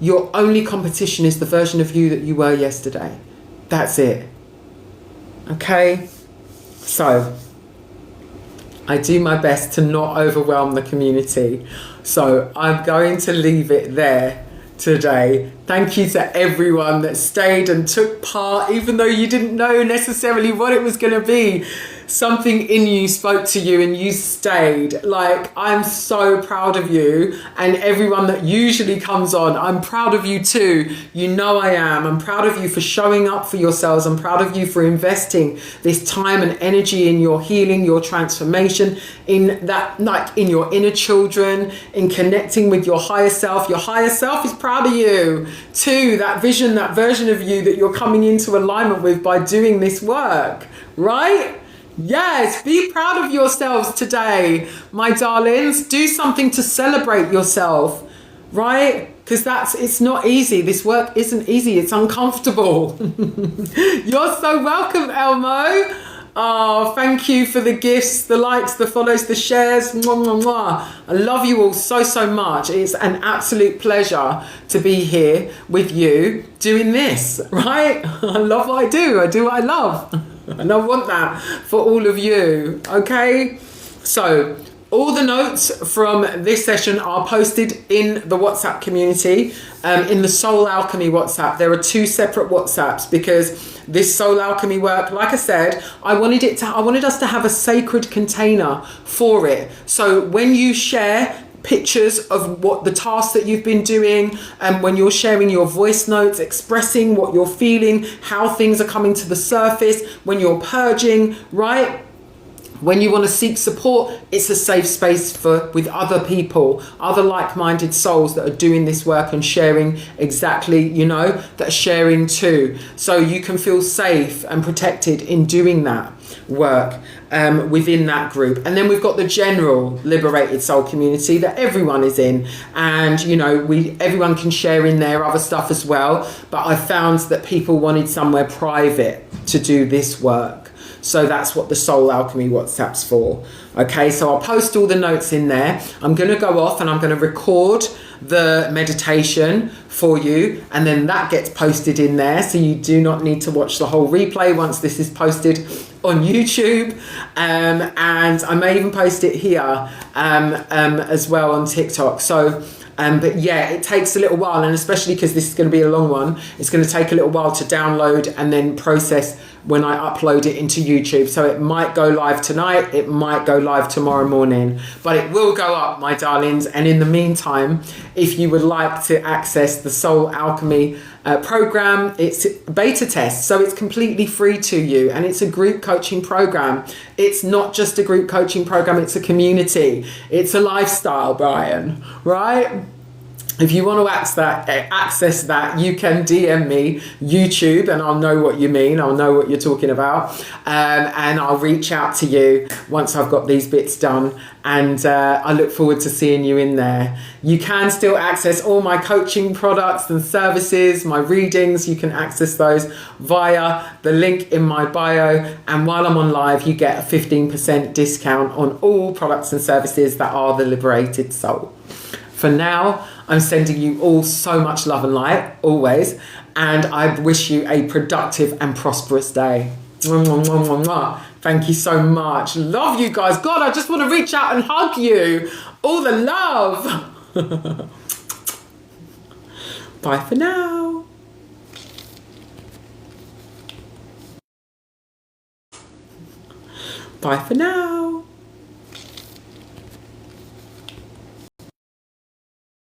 Speaker 1: your only competition is the version of you that you were yesterday. That's it. Okay? So, I do my best to not overwhelm the community. So, I'm going to leave it there today. Thank you to everyone that stayed and took part, even though you didn't know necessarily what it was going to be. Something in you spoke to you and you stayed. Like, I'm so proud of you, and everyone that usually comes on, I'm proud of you too. You know I am. I'm proud of you for showing up for yourselves. I'm proud of you for investing this time and energy in your healing, your transformation, in that, like in your inner children, in connecting with your higher self. Your higher self is proud of you too. That vision, that version of you that you're coming into alignment with by doing this work, right? Yes, be proud of yourselves today, my darlings. Do something to celebrate yourself, right? Because it's not easy. This work isn't easy. It's uncomfortable. You're so welcome, Elmo. Oh, thank you for the gifts, the likes, the follows, the shares. Mwah, mwah, mwah. I love you all so, so much. It's an absolute pleasure to be here with you doing this, right? I love what I do. I do what I love. And I want that for all of you, okay? So all the notes from this session are posted in the WhatsApp community, in the Soul Alchemy WhatsApp. There are 2 separate WhatsApps because this Soul Alchemy work, like I said, I wanted us to have a sacred container for it. So when you share pictures of what the tasks that you've been doing, and when you're sharing your voice notes, expressing what you're feeling, how things are coming to the surface, when you're purging, right? When you want to seek support, it's a safe space with other people, other like-minded souls that are doing this work and sharing exactly, that are sharing too. So you can feel safe and protected in doing that work within that group. And then we've got the general Liberated Soul community that everyone is in. And, everyone can share in their other stuff as well. But I found that people wanted somewhere private to do this work. So that's what the Soul Alchemy WhatsApp's for. Okay, so I'll post all the notes in there. I'm going to go off and I'm going to record the meditation for you, and then that gets posted in there, so you do not need to watch the whole replay once this is posted on YouTube. And I may even post it here as well on TikTok. So but yeah, it takes a little while, and especially because this is going to be a long one, it's going to take a little while to download and then process when I upload it into YouTube. So it might go live tonight, it might go live tomorrow morning, but it will go up, my darlings. And in the meantime, if you would like to access the Soul Alchemy program, it's beta test, so it's completely free to you, and it's a group coaching program. It's not just a group coaching program, it's a community, it's a lifestyle, Brian, right? If you want to access that, you can DM me YouTube, and I'll know what you mean. I'll know what you're talking about. And I'll reach out to you once I've got these bits done. And I look forward to seeing you in there. You can still access all my coaching products and services, my readings. You can access those via the link in my bio. And while I'm on live, you get a 15% discount on all products and services that are the Liberated Soul. For now, I'm sending you all so much love and light, always, and I wish you a productive and prosperous day. Mwah, mwah, mwah, mwah, mwah. Thank you so much. Love you guys. God, I just want to reach out and hug you. All the love. Bye for now. Bye for now.